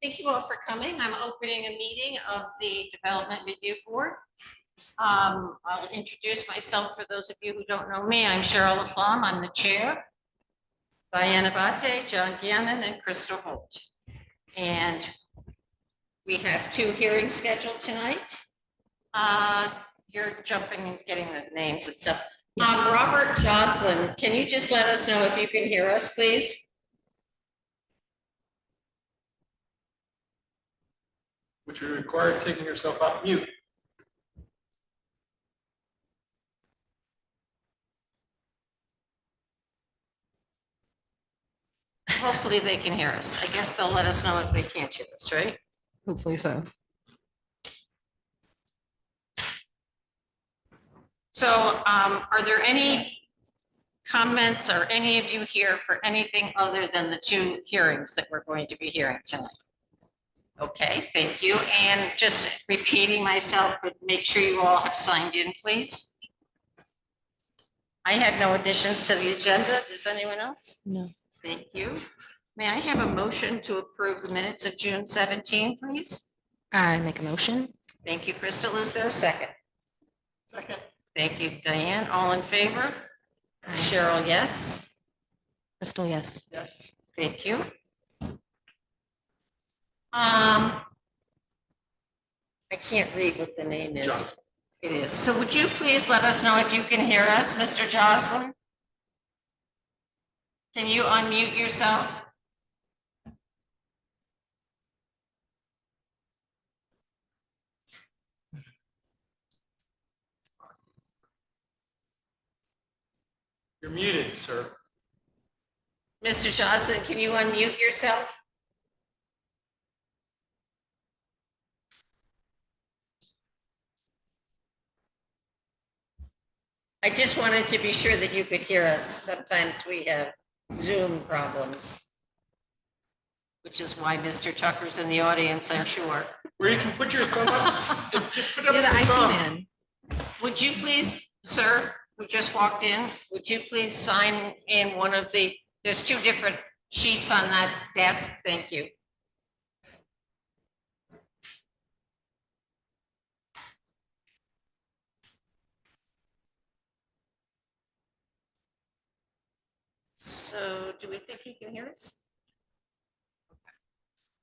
Thank you all for coming. I'm opening a meeting of the Development Review Board. I'll introduce myself for those of you who don't know me. I'm Cheryl LaFlamme. I'm the chair. Diane Abate, John Gannon, and Crystal Holt. And we have 2 hearings scheduled tonight. You're jumping and getting the names and stuff. Yes. Robert Joslin, can you just let us know if you can hear us, please? Which would require taking yourself off mute. Hopefully they can hear us. I guess they'll let us know if they can't hear us, right? Hopefully so. So are there any comments or any of you here for anything other than the 2 hearings that we're going to be hearing tonight? Okay, thank you. And just repeating myself, but make sure you all have signed in, please. I have no additions to the agenda. Does anyone else? No. Thank you. May I have a motion to approve the minutes of June 17, please? I make a motion. Thank you, Crystal. Is there a second? Second. Thank you, Diane. All in favor? Cheryl, yes. Crystal, yes. Yes. Thank you. I can't read what the name is. Johnson. It is. So would you please let us know if you can hear us, Mr. Joslin? Can you unmute yourself? You're muted, sir. Mr. Joslin, can you unmute yourself? I just wanted to be sure that you could hear us. Sometimes we have Zoom problems, which is why Mr. Tucker's in the audience, I'm sure. Where you can put your thumb up. Just put up You're your the IT thumb. man. Would you please, sir, who just walked in, would you please sign in one of the, there's 2 different sheets on that desk. Thank you. So do we think he can hear us?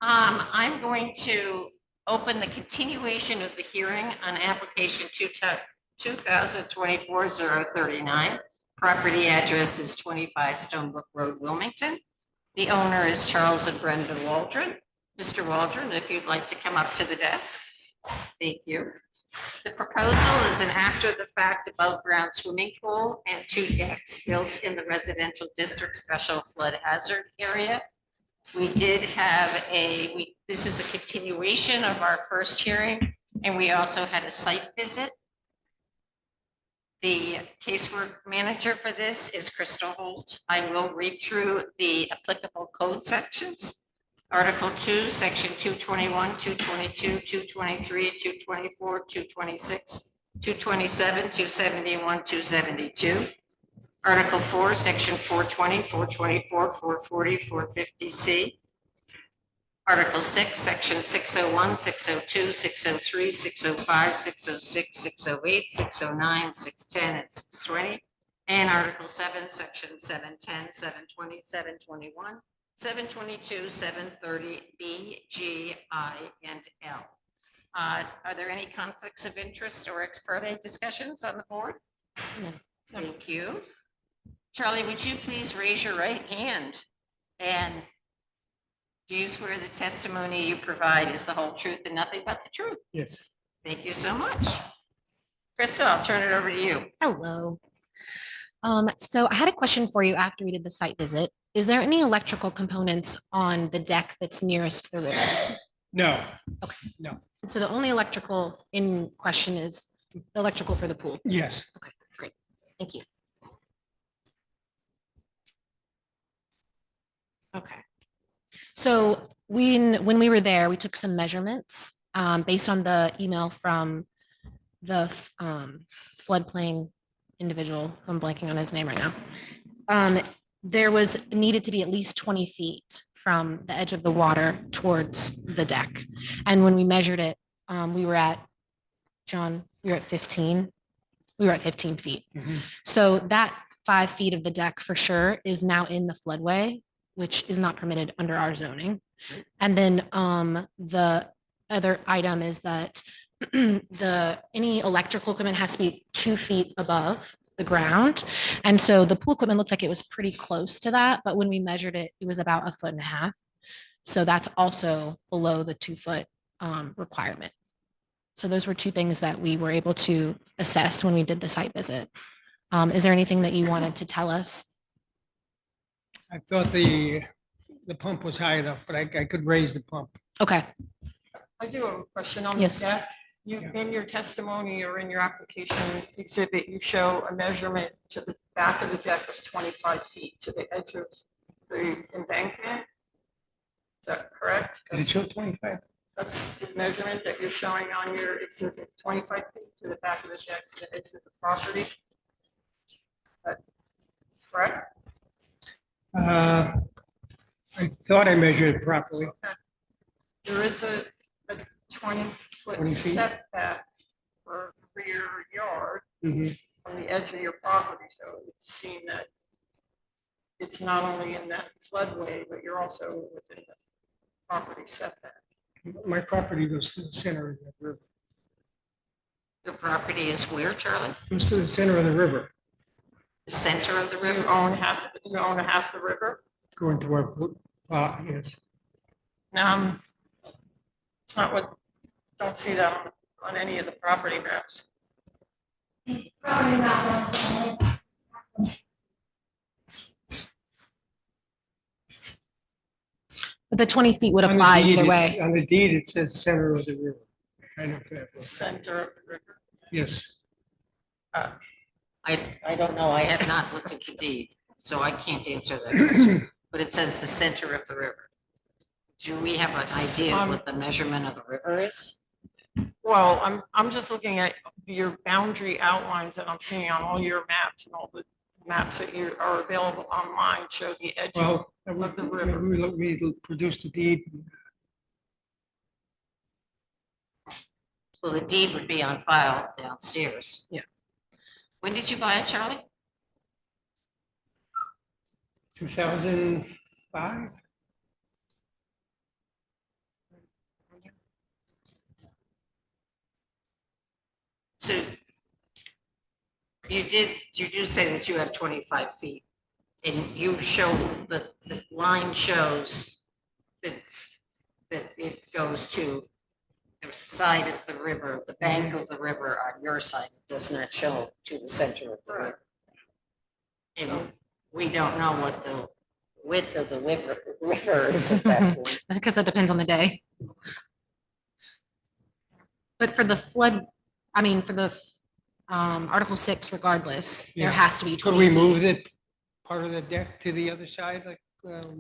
I'm going to open the continuation of the hearing on application 2024-039. Property address is 25 Stonebrook Road, Wilmington. The owner is Charles and Brenda Waldron. Mr. Waldron, if you'd like to come up to the desk. Thank you. The proposal is an after-the-fact above-ground swimming pool and 2 decks built in the residential district special flood hazard area. We did have this is a continuation of our first hearing, and we also had a site visit. The casework manager for this is Crystal Holt. I will read through the applicable code sections. Article 2, Section 221, 222, 223, 224, 226, 227, 271, 272. Article 4, Section 420, 424, 440, 450C. Article 6, Section 601, 602, 603, 605, 606, 608, 609, 610, and 620. And Article 7, Section 710, 720, 721. 722, 730, B, G, I, and L. Are there any conflicts of interest or ex parte discussions on the board? No. Thank you. Charlie, would you please raise your right hand? And do you swear the testimony you provide is the whole truth and nothing but the truth? Yes. Thank you so much. Krista, I'll turn it over to you. Hello. So I had a question for you after we did the site visit. Is there any electrical components on the deck that's nearest the river? No. Okay. No. So the only electrical in question is electrical for the pool. Yes. Okay, great. Thank you. Okay. So when we were there, we took some measurements based on the email from the floodplain individual. I'm blanking on his name right now. There was needed to be at least 20 feet from the edge of the water towards the deck. And when we measured it, we were at, John, we were at 15. We were at 15 feet. So that 5 feet of the deck for sure is now in the floodway, which is not permitted under our zoning. And then the other item is that any electrical equipment has to be 2 feet above the ground. And so the pool equipment looked like it was pretty close to that, but when we measured it, it was about 1.5 feet. So that's also below the 2 foot requirement. So those were two things that we were able to assess when we did the site visit. Is there anything that you wanted to tell us? I thought the pump was high enough, but I could raise the pump. Okay. I do have a question on Yes. the deck. You, in your testimony or in your application exhibit, you show a measurement to the back of the deck of 25 feet to the edge of the embankment. Is that correct? Did it show 25? That's the measurement that you're showing on your exhibit, 25 feet to the back of the deck, to the edge of the property. Correct? I thought I measured it properly. There is a 20-foot 20 feet? setback for rear yard Mhm. on the edge of your property, so it would seem that it's not only in that floodway, but you're also within the property setback. My property goes to the center of the river. Your property is where, Charlie? Goes to the center of the river, The center of the You river? own half the river? going to our, yes. It's not what, don't see that on any of the property maps. But the 20 feet would On the apply deed, either it's- way. On the deed, it says center of the river. Kind of, Center of the river. yes. I don't know. I have not looked at the deed, so I can't answer that question. But it says the center of the river. Do we have an idea of what the measurement of the river is? Well, I'm just looking at your boundary outlines that I'm seeing on all your maps, and all the maps that you are available online show the edge of Well, the river. we produced a deed. Well, the deed would be on file downstairs. Yeah. When did you buy it, Charlie? 2005? So you do say that you have 25 feet and you show the line shows that it goes to the side of the river, the bank of the river on your side. It does not show to the center of the river. And we don't know what the width of the river is at that point. Because that depends on the day. But for the flood, I mean, for the Article 6, regardless, there Yeah. has to be Could 20 we feet. move it, part of the deck to the other side, like?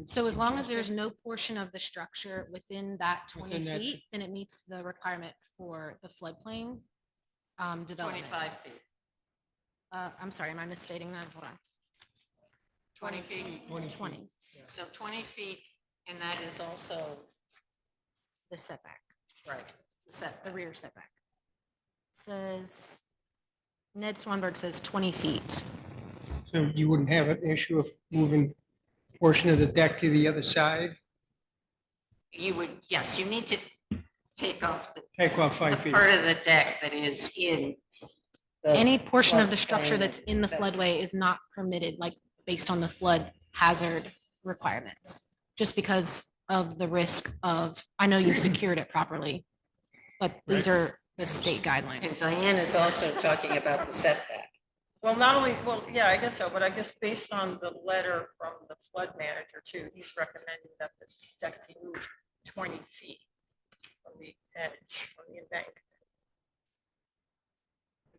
So as long as there's no portion of the structure within that 20 Within that- feet, then it meets the requirement for the floodplain development. 25 feet. I'm sorry, am I misstating that? Hold on. 20 feet. 20, So 20 feet, and that is also, the setback, right, the rear setback. Says, Ned Swanberg says 20 feet. So you wouldn't have an issue of moving portion of the deck to the other side, You would, yes, you need to take off the take off the 5 feet. part of the deck that is in. the Any portion of the floodplain structure that's in the that's- floodway is not permitted, like based on the flood hazard requirements. Just because of the risk of, I know you've secured it properly, but these are the state And guidelines. Diane is also talking about the setback. Well, not only, well, yeah, I guess so, but I guess based on the letter from the flood manager too, he's recommending that the deck be moved 20 feet from the edge, from the embankment,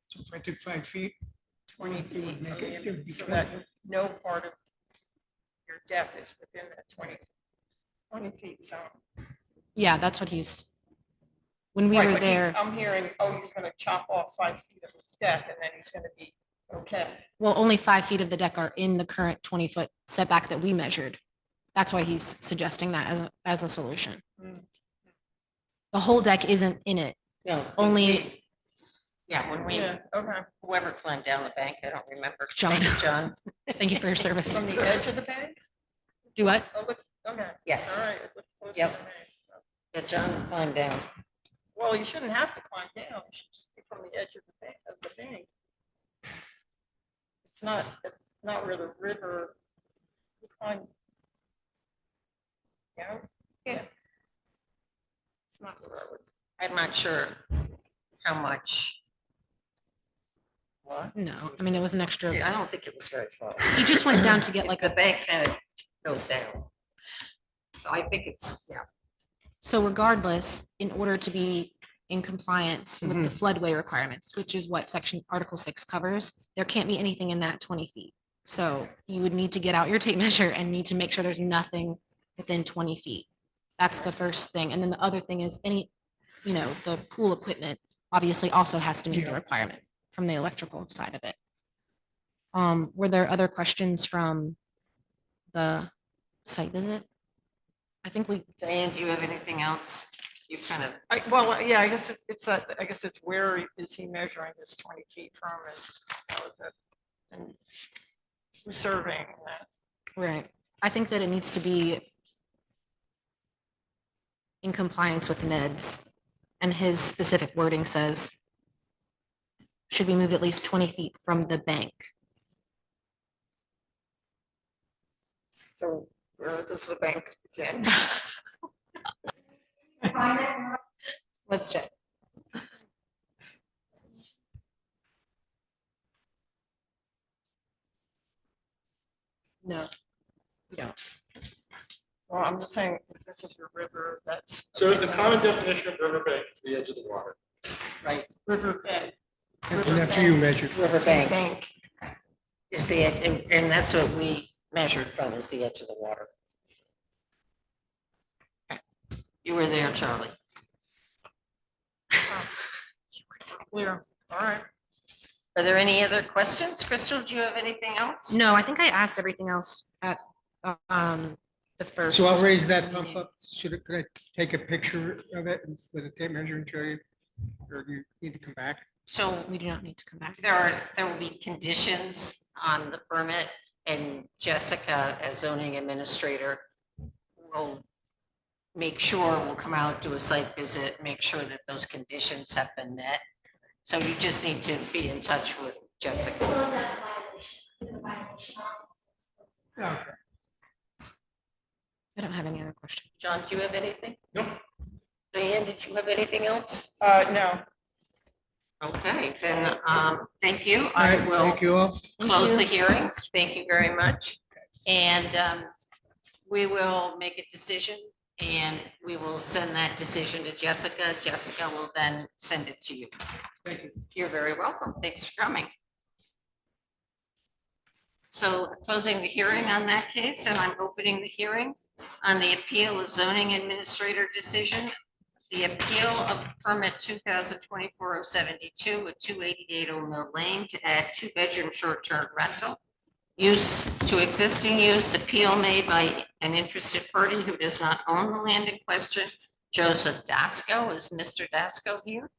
So if I took 5 feet, 20 It would feet, make from the it- it would be so that no part of your deck is within that 20 feet zone. Yeah, that's what he's, when we Right, were but there, I'm hearing, oh, he's gonna chop off 5 feet of his deck and then he's gonna be okay. well, only 5 feet of the deck are in the current 20-foot setback that we measured. That's why he's suggesting that as a solution. Mm. The whole deck isn't in it. No. Only- Yeah, when we, Yeah, okay. whoever climbed down the bank, I don't remember. John. Thank you, John. Thank you for your service. From the edge of the bank? Do what? Oh, look, okay. Yes. All right. it looks close to Yep. the bank. Yeah, John climbed down. Well, you shouldn't have to climb down. You should just be from the edge of the bank. It's not where the river. You climb down. Yeah. It's not where I would. I'm not sure how much. What? No, I mean, it was an extra, I don't think it was very far. he just went down to get like The a, bank kind of goes down. So I think it's, yeah. so regardless, in order to be in compliance with the floodway requirements, which is what section Article 6 covers, there can't be anything in that 20 feet. So you would need to get out your tape measure and need to make sure there's nothing within 20 feet. That's the first thing. And then the other thing is any, the pool equipment obviously also has to meet the Yeah. requirement from the electrical side of it. Were there other questions from the site visit? I think we, Diane, do you have anything else? You kind of, Well, yeah, I guess I guess it's where is he measuring this 20 feet from and how is it? And reserving that. right. I think that it needs to be in compliance with NEDS, and his specific wording says should be moved at least 20 feet from the bank. so where does the bank begin? Let's check. No, you don't. Well, I'm just saying, if this is your river, that's. So the common definition of riverbank is the edge of the water. Right, Riverbed. And that's what you measured. riverbank Bank. is the edge, and that's what we measured from, is the edge of the water. Okay. You were there, Charlie. Clear. All right. Are there any other questions? Crystal, do you have anything else? No, I think I asked everything else at the first. So I'll raise that pump meeting. up. Could I take a picture of it with a tape measure and show you? Or do you need to come back? So We do not need to come back. there will be conditions on the permit, and Jessica, as zoning administrator, will make sure, we'll come out, do a site visit, make sure that those conditions have been met. So you just need to be in touch with Jessica. Okay. I don't have any other questions. John, do you have anything? No. Diane, did you have anything else? No. Okay, then, thank you. All I right, will thank you all. close the hearing. Thank you very much. And we will make a decision, and we will send that decision to Jessica. Jessica will then send it to you. Thank you. You're very welcome. Thanks for coming. So closing the hearing on that case, and I'm opening the hearing on the appeal of zoning administrator decision. The appeal of permit 2024-072 with 288 Old Mill Lane to add 2-bedroom short-term rental. Use to existing use, appeal made by an interested party who does not own the land in question. Joseph Dasco. Is Mr. Dasco here?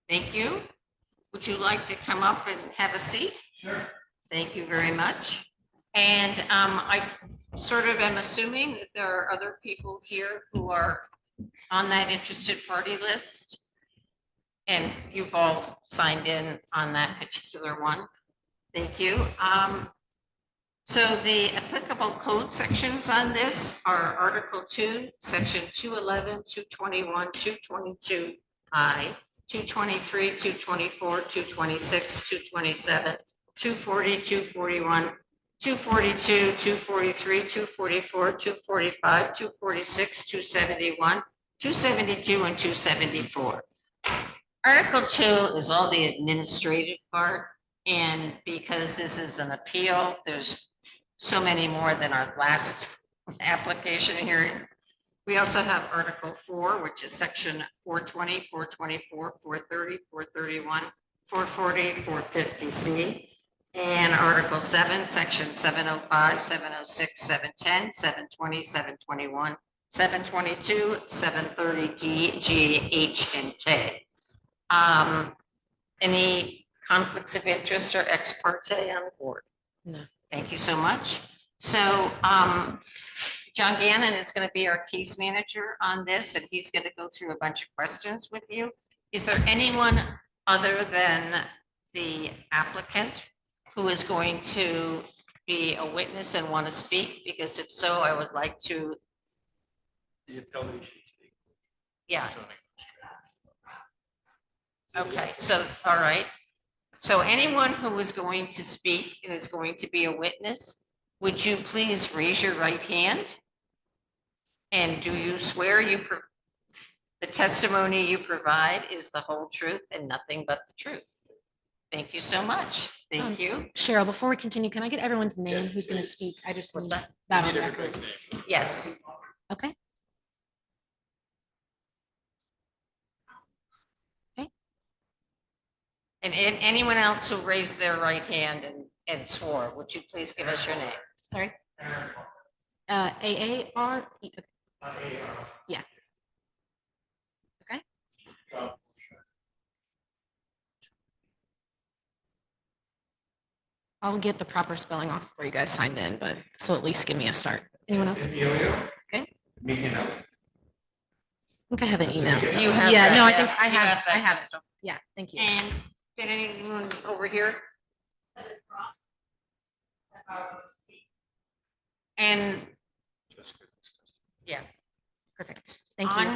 Thank you. Would you like to come up and have a seat? Sure. Thank you very much. And I sort of am assuming that there are other people here who are on that interested party list. And you've all signed in on that particular one. Thank you. So the applicable code sections on this are Article 2, Section 211, 221, 222I, 223, 224, 226, 227, 240, 241, 242, 243, 244, 245, 246, 271, 272, and 274. Article 2 is all the administrative part, and because this is an appeal, there's so many more than our last application hearing. We also have Article 4, which is Section 420, 424, 430, 431, 440, 450C. And Article 7, Section 705, 706, 710, 720, 721, 722, 730 D, G, H, and K. Any conflicts of interest or ex parte on the board? No. Thank you so much. So John Gannon is going to be our case manager on this, and he's going to go through a bunch of questions with you. Is there anyone other than the applicant who is going to be a witness and want to speak? Because if so, I would like to, The appellee should speak. yeah, So, okay, so, all right. So anyone who is going to speak and is going to be a witness, would you please raise your right hand? And do you swear the testimony you provide is the whole truth and nothing but the truth? Thank you so much. Thank you. Cheryl, before we continue, can I get everyone's name Yes, who's going to please. speak? I just What's need that? that We on need record. everybody's name. Yes. Okay. And anyone else who raised their right hand and swore, would you please give us your name? Sorry. AAR. Yeah. Okay. I'll get the proper spelling off before you guys signed in, but so at least give me a start. Anyone else? Okay. I think I have an email. You have. Yeah, that, no, I think I you have, I that have. stuff. Yeah, thank you. And did anyone over here? And yeah, Perfect. Thank you.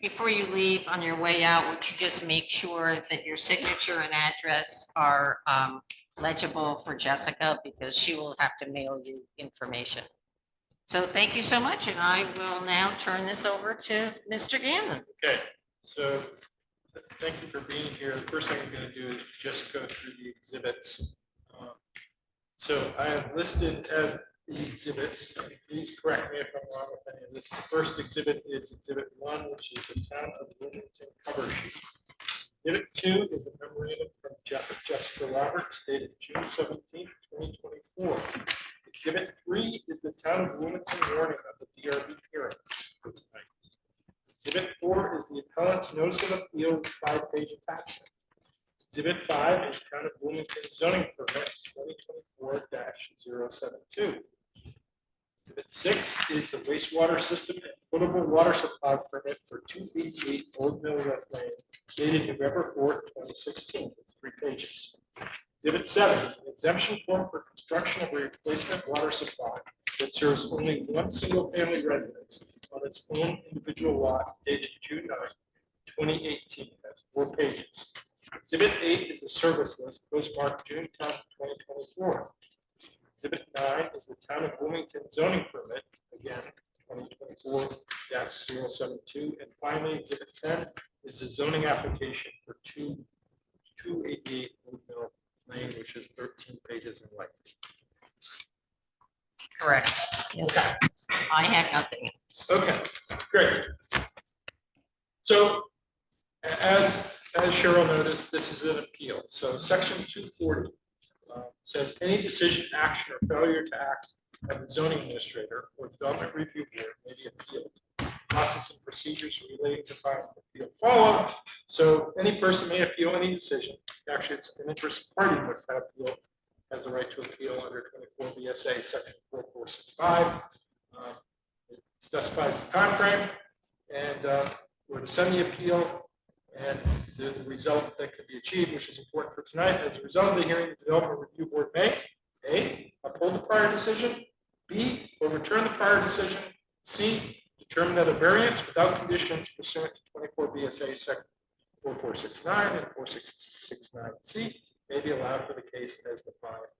before you leave on your way out, would you just make sure that your signature and address are legible for Jessica, because she will have to mail you information. So thank you so much, and I will now turn this over to Mr. Gannon. Okay, so thank you for being here. The first thing I'm going to do is just go through the exhibits. So I have listed as the exhibits. Please correct me if I'm wrong with any of this. The first exhibit is Exhibit 1, which is the Town of Wilmington cover sheet. Exhibit 2 is a memorandum from Jessica Roberts dated June 17, 2024. Exhibit 3 is the Town of Wilmington warning of the DRB hearing for tonight. Exhibit 4 is the appellant's notice of appeal with 5-page attachment. Exhibit 5 is Town of Wilmington zoning permit 2024-072. Exhibit 6 is the wastewater system and potable water supply permit for 288 Old Mill Lane dated November 4th, 2016, with 3 pages. Exhibit 7 is an exemption form for construction of a replacement water supply that serves only one single-family residence on its own individual lot dated June 9, 2018. That's 4 pages. Exhibit 8 is the service list postmarked June 10, 2024. Exhibit 9 is the Town of Wilmington zoning permit, again, 2024-072. And finally, Exhibit 10 is the zoning application for 288 Old Mill Lane, which is 13 pages in length. Correct. Yes. I have nothing else. Okay, great. So as Cheryl noticed, this is an appeal. So section 240 says any decision, action, or failure to act of the zoning administrator or development review board may be appealed. Process and procedures relating to filing appeal follow. So any person may appeal any decision. Actually, it's an interested party must have appeal, has the right to appeal under 24 BSA section 4465. It specifies the time frame, and we're to send the appeal and the result that can be achieved, which is important for tonight. As a result of the hearing, the development review board may A, uphold the prior decision, B, overturn the prior decision, C, determine that a variance without conditions pursuant to 24 BSA section 4469 and 4669C may be allowed for the case as defined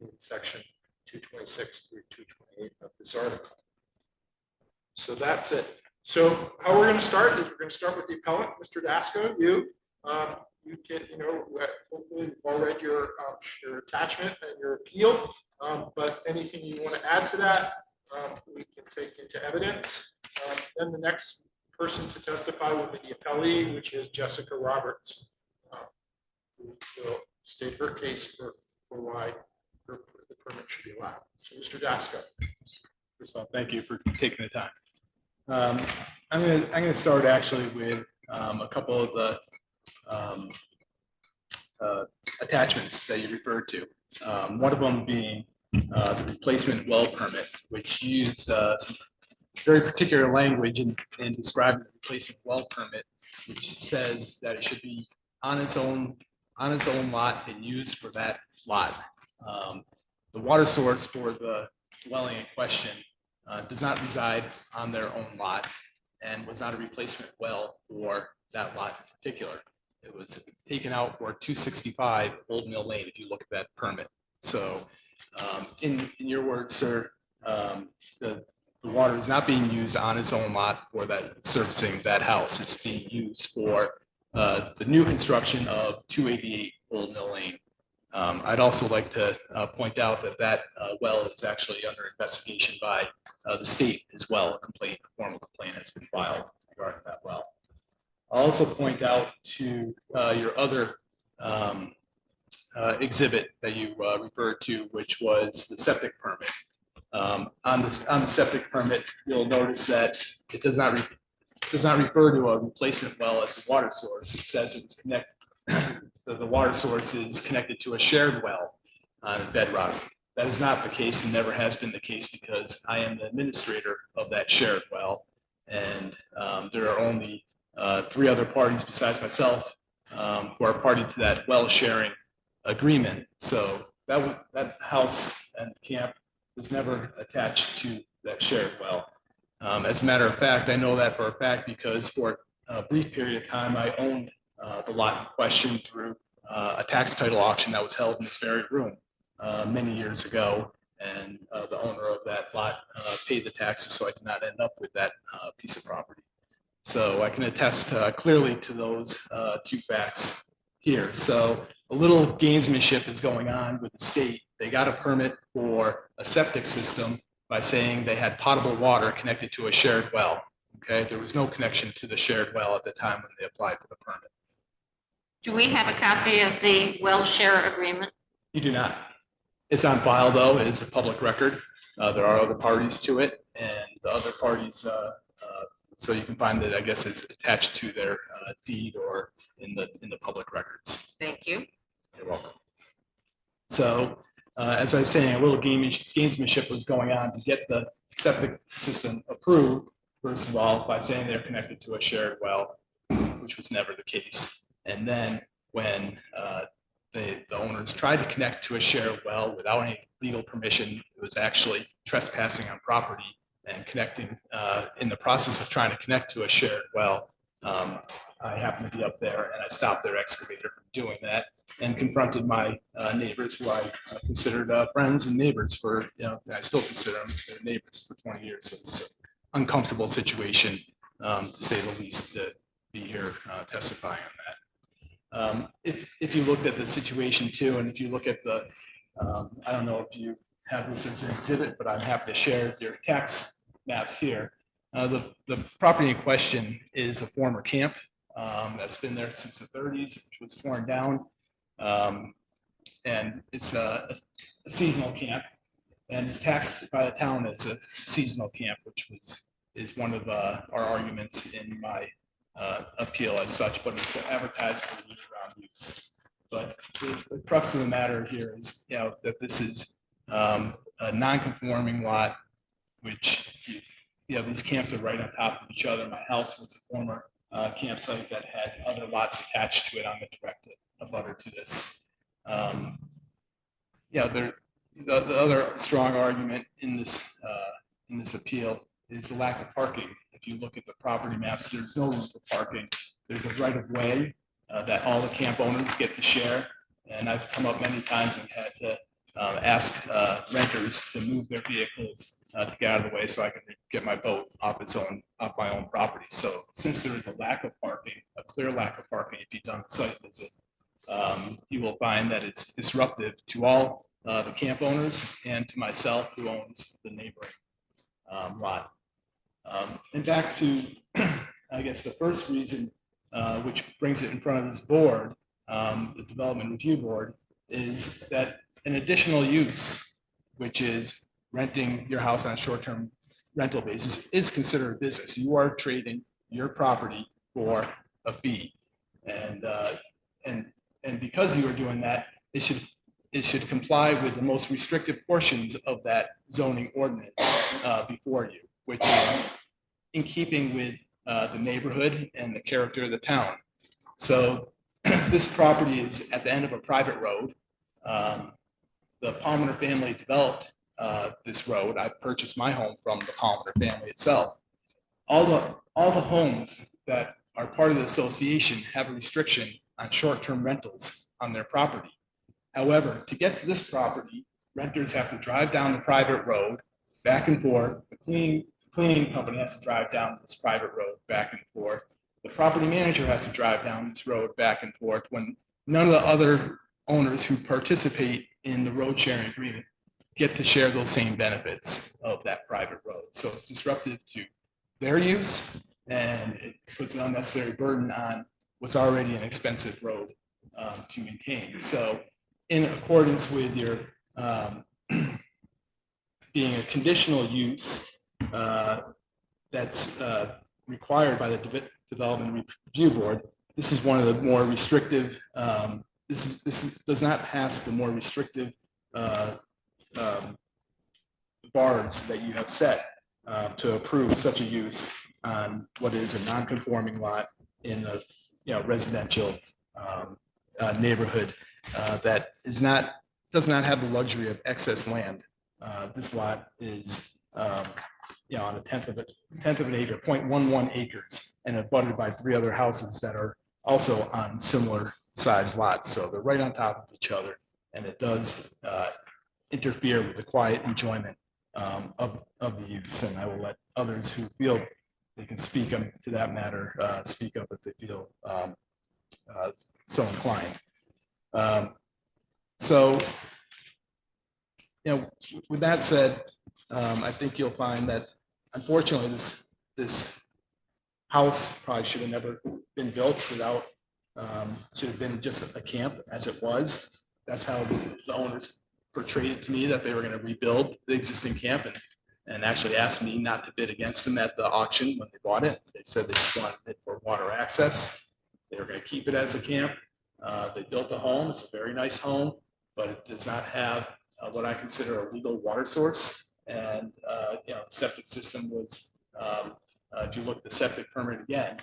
in section 226 through 228 of this article. So that's it. So how we're going to start is we're going to start with the appellant, Mr. Dasco. You can, hopefully you've all read your attachment and your appeal, but anything you want to add to that, we can take into evidence. Then the next person to testify will be the appellee, which is Jessica Roberts, who will state her case for for why the permit should be allowed. So Mr. Dasko. First of all, thank you for taking the time. I'm gonna start actually with a couple of the attachments that you referred to. One of them being the replacement well permit, which used some very particular language in describing the replacement well permit, which says that it should be on its own lot and used for that lot. The water source for the dwelling in question does not reside on their own lot and was not a replacement well for that lot in particular. It was taken out for 265 Old Mill Lane, if you look at that permit. So in your words, sir, the water is not being used on its own lot for that servicing that house. It's being used for the new construction of 288 Old Mill Lane. I'd also like to point out that well is actually under investigation by the state as well. A formal complaint has been filed regarding that well. I'll also point out to your other exhibit that you referred to, which was the septic permit. On the septic permit, you'll notice that it does not refer to a replacement well as a water source. It says it was connected. The water source is connected to a shared well on bedrock. That is not the case and never has been the case because I am the administrator of that shared well, and there are only 3 other parties besides myself who are party to that well sharing agreement. So that house and camp was never attached to that shared well. As a matter of fact, I know that for a fact because for a brief period of time, I owned the lot in question through a tax title auction that was held in this very room many years ago. And the owner of that lot paid the taxes, so I did not end up with that piece of property. So I can attest clearly to those 2 facts here. So a little gamesmanship is going on with the state. They got a permit for a septic system by saying they had potable water connected to a shared well. Okay, there was no connection to the shared well at the time when they applied for the permit. Do we have a copy of the well share agreement? You do not. It's on file though. It is a public record. There are other parties to it, and the other parties. So you can find that I guess it's attached to their deed or in the public records. Thank you. You're welcome. So as I was saying, a little gamesmanship was going on to get the septic system approved. First of all, by saying they're connected to a shared well, which was never the case. And then when the owners tried to connect to a shared well without any legal permission, it was actually trespassing on property and connecting in the process of trying to connect to a shared well. I happened to be up there and I stopped their excavator from doing that and confronted my neighbors who I considered friends and neighbors for, I still consider them their neighbors for 20 years. So it's an uncomfortable situation, to say the least, to be here testifying on that. If you looked at the situation too, and if you look at the, I don't know if you have this as an exhibit, but I'm happy to share your tax maps here. The property in question is a former camp that's been there since the 30s, which was torn down. And it's a seasonal camp, and it's taxed by the town as a seasonal camp, which is one of our arguments in my appeal as such, but it's advertised for year-round use. But the crux of the matter here is, that this is a non-conforming lot, which these camps are right on top of each other. My house was a former campsite that had other lots attached to it on the direct abutter to this. The other strong argument in this appeal is the lack of parking. If you look at the property maps, there's no room for parking. There's a right of way that all the camp owners get to share. And I've come up many times and had to ask renters to move their vehicles to get out of the way so I can get my boat off my own property. So since there is a lack of parking, a clear lack of parking, if you've done a site visit, you will find that it's disruptive to all the camp owners and to myself, who owns the neighboring lot. And back to, I guess, the first reason, which brings it in front of this board, the Development Review Board, is that an additional use, which is renting your house on a short-term rental basis, is considered a business. You are trading your property for a fee. And because you are doing that, it should comply with the most restrictive portions of that zoning ordinance before you, which is in keeping with the neighborhood and the character of the town. So this property is at the end of a private road. The Palmer family developed this road. I purchased my home from the Palmer family itself. All the homes that are part of the association have a restriction on short-term rentals on their property. However, to get to this property, renters have to drive down the private road back and forth. The cleaning company has to drive down this private road back and forth. The property manager has to drive down this road back and forth when none of the other owners who participate in the road sharing agreement get to share those same benefits of that private road. So it's disruptive to their use, and it puts an unnecessary burden on what's already an expensive road to maintain. So in accordance with your being a conditional use that's required by the Development Review Board, this is one of the more restrictive, this does not pass the more restrictive bars that you have set to approve such a use on what is a non-conforming lot in a residential neighborhood that does not have the luxury of excess land. This lot is on a tenth of an acre, 0.11 acres, and abutted by 3 other houses that are also on similar sized lots. So they're right on top of each other, and it does interfere with the quiet enjoyment of the use. And I will let others who feel they can speak to that matter speak up if they feel so inclined. So, with that said, I think you'll find that unfortunately this house probably should have never been built without, should have been just a camp as it was. That's how the owners portrayed it to me, that they were going to rebuild the existing camp, and actually asked me not to bid against them at the auction when they bought it. They said they just wanted it for water access. They were going to keep it as a camp. They built a home. It's a very nice home, but it does not have what I consider a legal water source. And the septic system was, if you look at the septic permit again,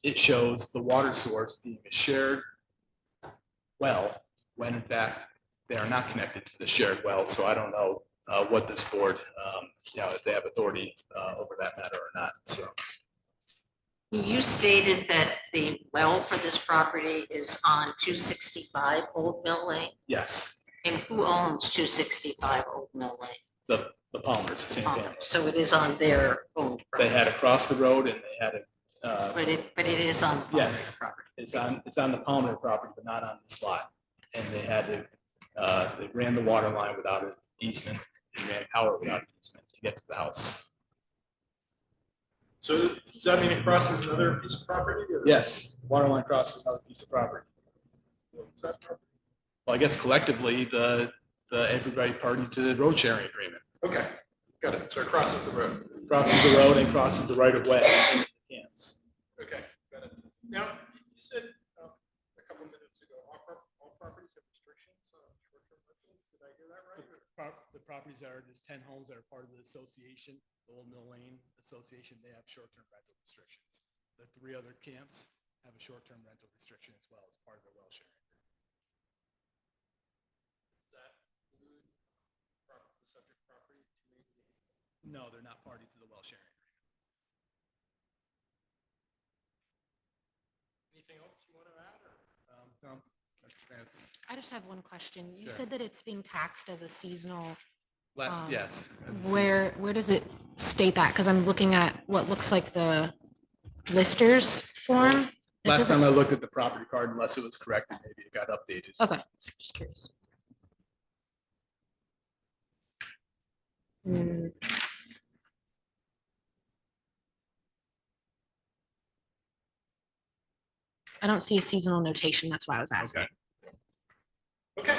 it shows the water source being a shared well, when in fact they are not connected to the shared well. So I don't know what this board, if they have authority over that matter or not. So. You stated that the well for this property is on 265 Old Mill Lane. Yes. And who owns 265 Old Mill Lane? The Palmers, the same family. So it is on their own property. They had it across the road, and they had it. But it is on the Palmer Yes, property. it's on the Palmer property, but not on this lot. And they had to, they ran the water line without an easement, and ran power without an easement to get to the house. So does that mean it crosses another piece of property? Or? Yes, water line crosses another piece of property. What's that property? Well, I guess collectively, the everybody party to the road sharing agreement. Okay, got it. So it crosses the road. Crosses the road and crosses the right of way. Okay, got it. Now, you said a couple minutes ago, all properties have restrictions on short-term rentals. Did I hear that right? The properties that are, there's 10 homes that are part of the association, the Old Mill Lane Association, they have short-term rental restrictions. The 3 other camps have a short-term rental restriction as well as part of their well sharing. Does that include the subject property? No, they're not party to the well sharing. Anything else you want to add? Or? No, that's I just have one question. You Sure. said that it's being taxed as a seasonal. yes. Where does it state that? Because I'm looking at what looks like the listers form. It Last doesn't- time I looked at the property card, unless it was corrected, maybe it got updated. Okay, just curious. Hmm. I don't see a seasonal notation. That's why I was asking. Okay. Okay.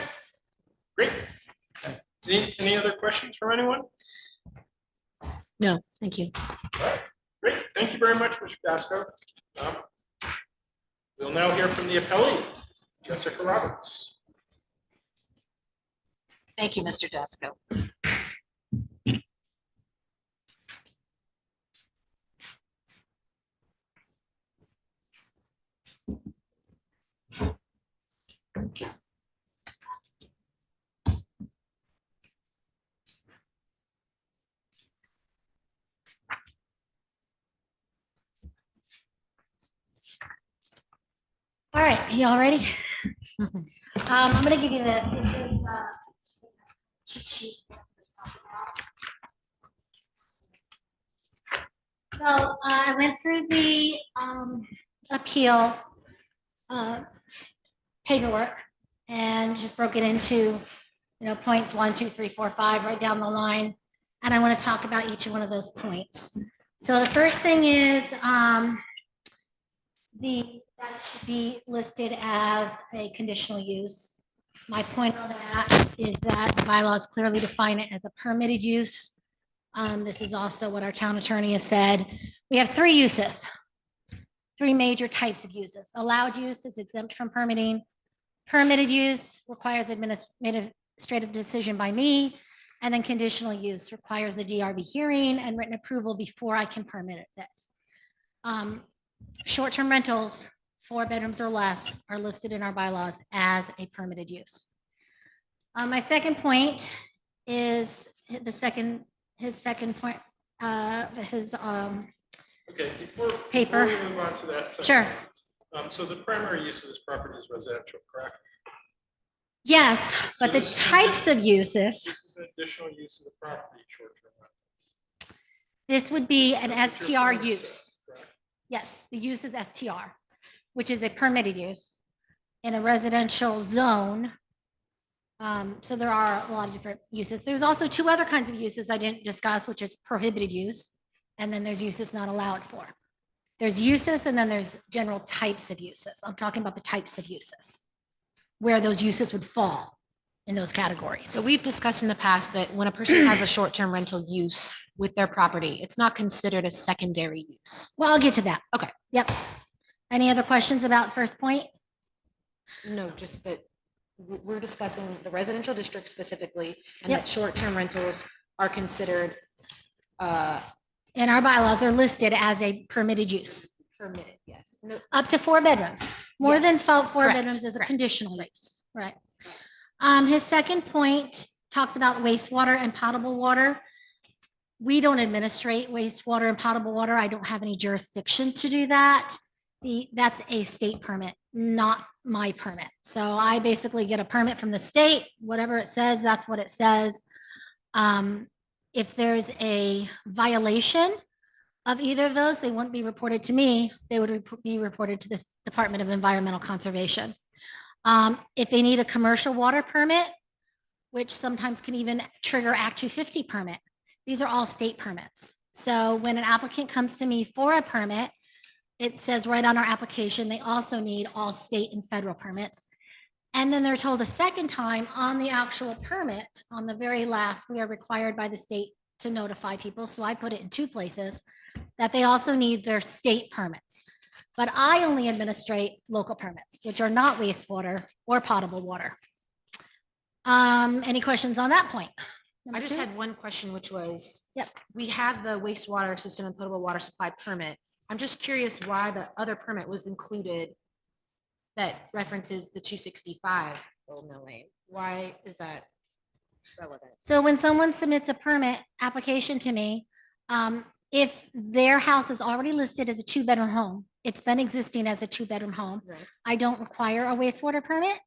Great. Any other questions from anyone? No, thank you. All right, great. Thank you very much, Mr. Dasco. We'll now hear from the appellee, Jessica Roberts. Thank you, Mr. Dusko. All right, y'all ready? I'm gonna give you this. This is cheat sheet. So I went through the appeal paperwork and just broke it into, points 1, 2, 3, 4, 5, right down the line. And I want to talk about each one of those points. So the first thing is that it should be listed as a conditional use. My point on that is that the bylaws clearly define it as a permitted use. This is also what our town attorney has said. We have 3 uses, 3 major types of uses. Allowed use is exempt from permitting. Permitted use requires administrative decision by me. And then conditional use requires a DRB hearing and written approval before I can permit this. Short-term rentals, 4 bedrooms or less, are listed in our bylaws as a permitted use. My second point is his second point, his Okay, before Paper. we move on to that. second Sure. one, So the primary use of this property is residential, correct? Yes, but the this is- types of uses, This is an additional use of the property, short-term rentals. this would be an That's what your STR permit use. says, correct? Yes, the use is STR, which is a permitted use in a residential zone. So there are a lot of different uses. There's also 2 other kinds of uses I didn't discuss, which is prohibited use. And then there's uses not allowed for. There's uses and then there's general types of uses. I'm talking about the types of uses, where those uses would fall in those categories. So we've discussed in the past that when a person has a short-term rental use with their property, it's not considered a secondary use. Well, I'll get to that. Okay. Yep. Any other questions about first point? No, just that we're discussing the residential district specifically, and Yep. that short-term rentals are considered And our bylaws are listed as a permitted use, permitted, yes. No, up to 4 bedrooms. More than Yes. 4 Correct. bedrooms is a Correct. conditional use, right? His second point talks about wastewater and potable water. We don't administrate wastewater and potable water. I don't have any jurisdiction to do that. That's a state permit, not my permit. So I basically get a permit from the state, whatever it says, that's what it says. If there's a violation of either of those, they wouldn't be reported to me. They would be reported to the Department of Environmental Conservation. If they need a commercial water permit, which sometimes can even trigger Act 250 permit, these are all state permits. So when an applicant comes to me for a permit, it says right on our application, they also need all state and federal permits. And then they're told a second time on the actual permit, on the very last, we are required by the state to notify people. So I put it in 2 places, that they also need their state permits. But I only administrate local permits, which are not wastewater or potable water. Any questions on that point? I Number just 2? had one question, which was, Yep. we have the wastewater system and potable water supply permit. I'm just curious why the other permit was included that references the 265 Old Mill Lane. Why is that relevant? So when someone submits a permit application to me, if their house is already listed as a 2-bedroom home, it's been existing as a 2-bedroom home, Right. I don't require a wastewater permit.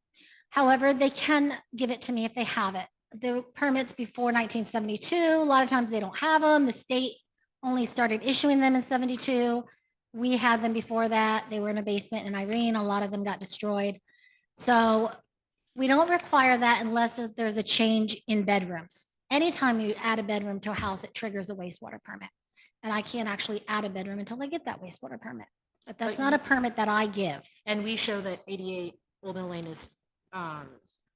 However, they can give it to me if they have it. The permits before 1972, a lot of times they don't have them. The state only started issuing them in 72. We had them before that. They were in a basement in Irene. A lot of them got destroyed. So we don't require that unless there's a change in bedrooms. Anytime you add a bedroom to a house, it triggers a wastewater permit. And I can't actually add a bedroom until I get that wastewater permit. But that's But not a you- permit that I give. And we show that 88 Old Mill Lane is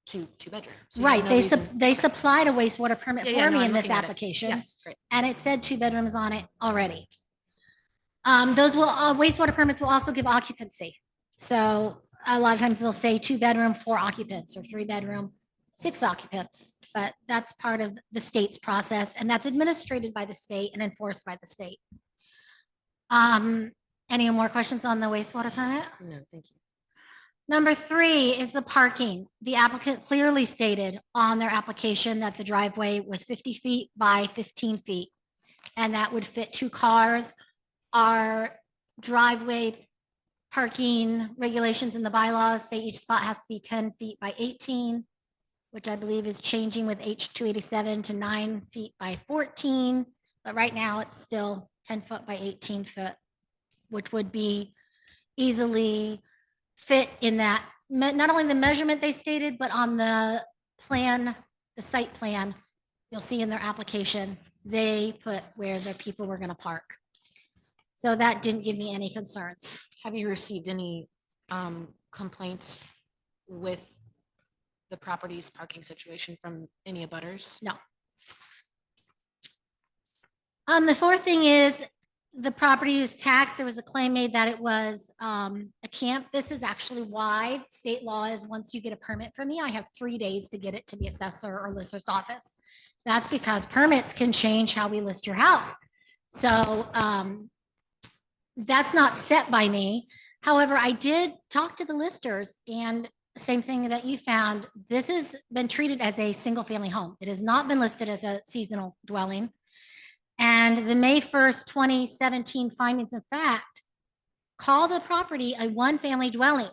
two bedrooms. So you have Right, no they, reason- they supplied a wastewater permit Yeah, yeah, for no, me I'm in this looking at it. Yeah, application, great. and it said 2 bedrooms on it already. Those will, wastewater permits will also give occupancy. So a lot of times they'll say 2 bedroom, 4 occupants, or 3 bedroom, 6 occupants. But that's part of the state's process, and that's administrated by the state and enforced by the state. Any more questions on the wastewater permit? No, thank you. Number 3 is the parking. The applicant clearly stated on their application that the driveway was 50 feet by 15 feet, and that would fit 2 cars. Our driveway parking regulations in the bylaws say each spot has to be 10 feet by 18, which I believe is changing with H287 to 9 feet by 14. But right now it's still 10 foot by 18 foot, which would be easily fit in that, not only the measurement they stated, but on the plan, the site plan, you'll see in their application, they put where the people were going to park. So that didn't give me any concerns. Have you received any complaints with the property's parking situation from any abutters? No. The 4th thing is the property is taxed. There was a claim made that it was a camp. This is actually why state law is once you get a permit from me, I have 3 days to get it to the assessor or lister's office. That's because permits can change how we list your house. So that's not set by me. However, I did talk to the listers, and same thing that you found, this has been treated as a single family home. It has not been listed as a seasonal dwelling. And the May 1st, 2017 findings of fact call the property a 1-family dwelling.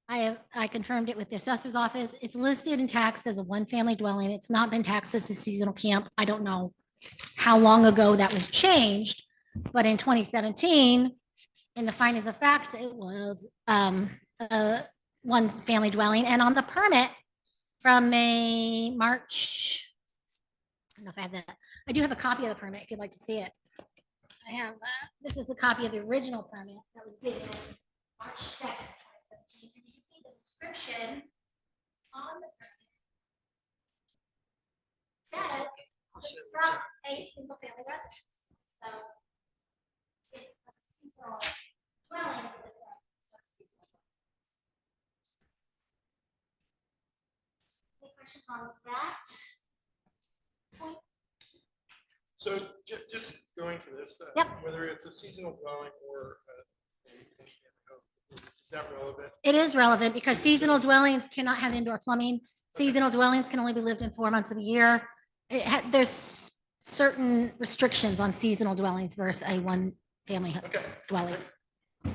I confirmed it with the assessor's office. It's listed and taxed as a 1-family dwelling. It's not been taxed as a seasonal camp. I don't know how long ago that was changed, but in 2017, in the findings of facts, it was a 1-family dwelling. And on the permit from March, I don't know if I have that. I do have a copy of the permit if you'd like to see it. I have, this is the copy of the original permit that was given March 2nd, 2017. And you can see the description on the permit. Says construct a single family residence. So it was a seasonal dwelling. It was a seasonal dwelling. Any questions on that? Point? So just going to this, Yep. whether it's a seasonal dwelling or is that relevant? It is relevant because seasonal dwellings cannot have indoor plumbing. Seasonal dwellings can only be lived in 4 months of the year. There's certain restrictions on seasonal dwellings versus a 1-family Okay. dwelling. All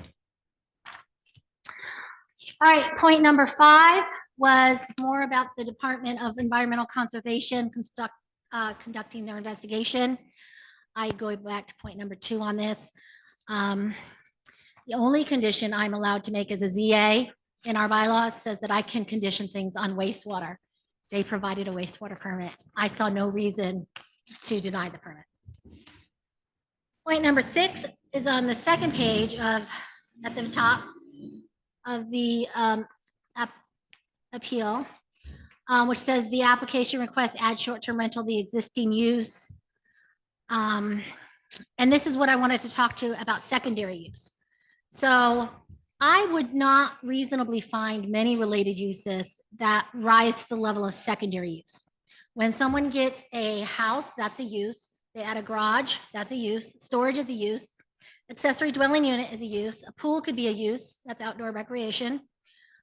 right, point number 5 was more about the Department of Environmental Conservation conducting their investigation. I go back to point number 2 on this. The only condition I'm allowed to make as a ZA in our bylaws says that I can condition things on wastewater. They provided a wastewater permit. I saw no reason to deny the permit. Point number 6 is on the second page of, at the top of the appeal, which says the application requests add short-term rental, the existing use. And this is what I wanted to talk to about secondary use. So I would not reasonably find many related uses that rise to the level of secondary use. When someone gets a house, that's a use. They add a garage, that's a use. Storage is a use. Accessory dwelling unit is a use. A pool could be a use. That's outdoor recreation.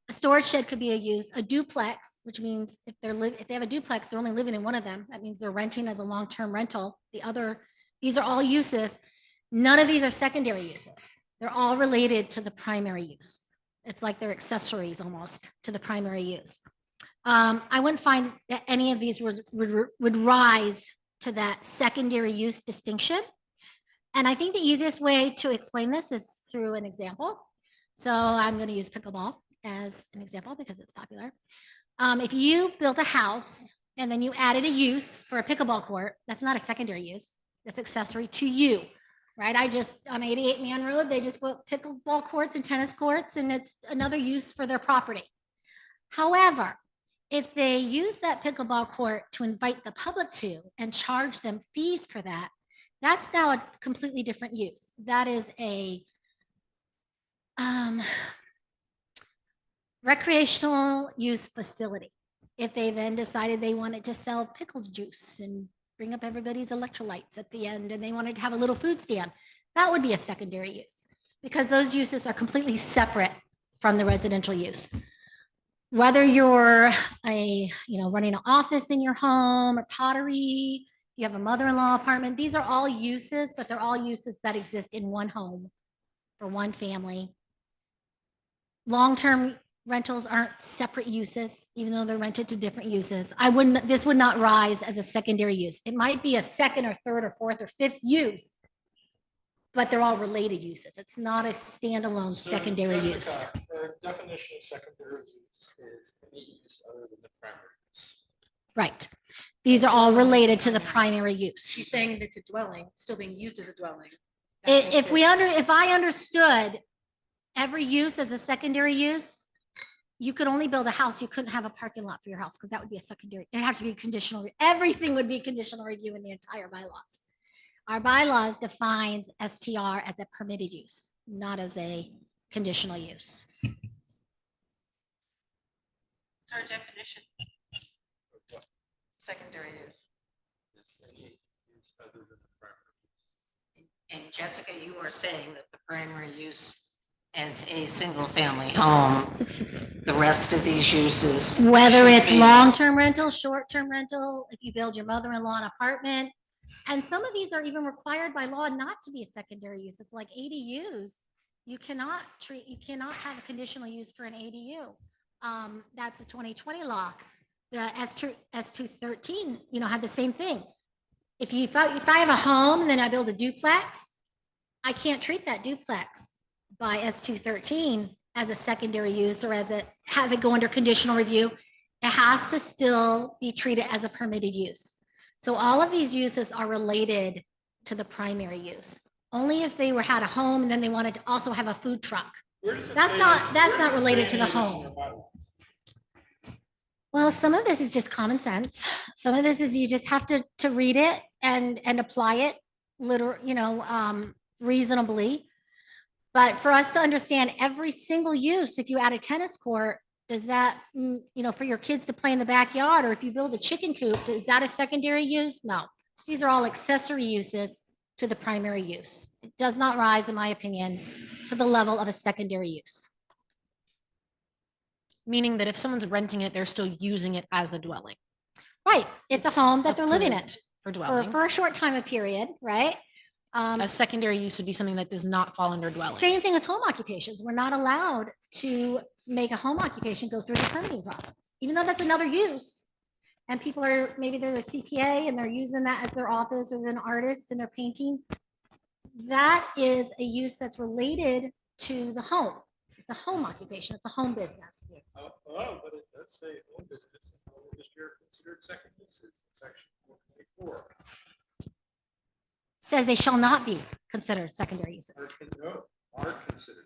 A storage shed could be a use. A duplex, which means if they have a duplex, they're only living in one of them. That means they're renting as a long-term rental. These are all uses. None of these are secondary uses. They're all related to the primary use. It's like they're accessories almost to the primary use. I wouldn't find that any of these would rise to that secondary use distinction. And I think the easiest way to explain this is through an example. So I'm going to use pickleball as an example because it's popular. If you built a house and then you added a use for a pickleball court, that's not a secondary use. That's accessory to you, right? On 88 Man Road, they just built pickleball courts and tennis courts, and it's another use for their property. However, If they use that pickleball court to invite the public to and charge them fees for that, that's now a completely different use. That is a recreational use facility. If they then decided they wanted to sell pickled juice and bring up everybody's electrolytes at the end and they wanted to have a little food stand, that would be a secondary use because those uses are completely separate from the residential use. Whether you're running an office in your home or pottery, you have a mother-in-law apartment, these are all uses, but they're all uses that exist in one home for one family. Long-term rentals aren't separate uses, even though they're rented to different uses. This would not rise as a secondary use. It might be a second or third or fourth or fifth use, but they're all related uses. It's not a standalone So, secondary use. Jessica, the definition of secondary use is any use other than the primary use. Right. These are all related to the primary use. She's saying that it's a dwelling, still being used as a dwelling. That makes If I understood every use as a secondary use, you could only build a house. You couldn't have a parking lot for your house because that would be a secondary. It'd have to be a conditional. Everything would be conditional review in the entire bylaws. Our bylaws defines STR as a permitted use, not as a conditional use. It's our definition. Secondary use. It's any use other than the primary use. And Jessica, you are saying that the primary use as a single family home, the rest of these uses. Whether should it's be- long-term rental, short-term rental, if you build your mother-in-law an apartment. And some of these are even required by law not to be a secondary use. It's like ADUs. You cannot have a conditional use for an ADU. That's the 2020 law. The S213, had the same thing. If I have a home and then I build a duplex, I can't treat that duplex by S213 as a secondary use or have it go under conditional review. It has to still be treated as a permitted use. So all of these uses are related to the primary use. Only if they had a home and then they wanted to also have a food truck. Where does it That's say not- this? that's Where not does it related say to the any of this in home. your bylaws? Well, some of this is just common sense. Some of this is you just have to read it and apply it reasonably. But for us to understand every single use, if you add a tennis court, does that, for your kids to play in the backyard, or if you build a chicken coop, is that a secondary use? No. These are all accessory uses to the primary use. It does not rise, in my opinion, to the level of a secondary use. Meaning that if someone's renting it, they're still using it as a dwelling. Right. It's a home that they're living in approved For dwelling. for a short time of period, right? A secondary use would be something that does not fall under dwelling. Same thing with home occupations. We're not allowed to make a home occupation go through the permitting process, even though that's another use. And people maybe they're a CPA and they're using that as their office, or they're an artist and they're painting. That is a use that's related to the home. It's a home occupation. It's a home business. But it does say home business and home industry are considered second uses, in section 424. Says they shall not be considered secondary uses Are considered.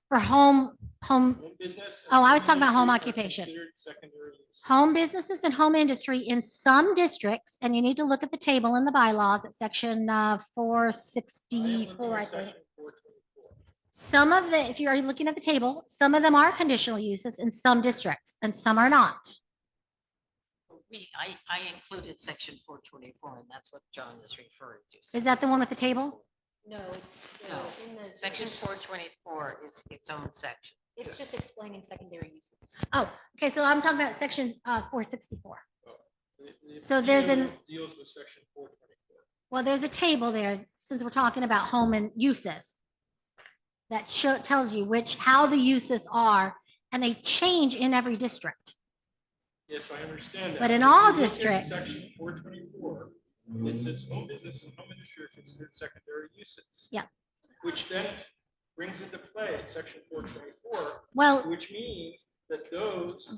for home Home business. and Oh, I was talking about home industry are occupation. considered secondary uses. home businesses and home industry in some districts, and you need to look at the table in the bylaws at section I am looking 464, I at think. section 424. Some of the, if you are looking at the table, some of them are conditional uses in some districts and some are not. I included section 424, and that's what John is referring to. Is that the one with the table? No. No, section 424 is its own section. It's just explaining secondary uses. Oh, okay, so I'm talking about section 464. The So there's appeal an- Deals with section 424. Well, there's a table there, since we're talking about home and uses, that tells you how the uses are, and they change in every district. Yes, I understand that. But in if all you look at districts- Section 424, it says home business and home industry are considered secondary uses. Yeah. Which then brings into play section 424, Well, which means that those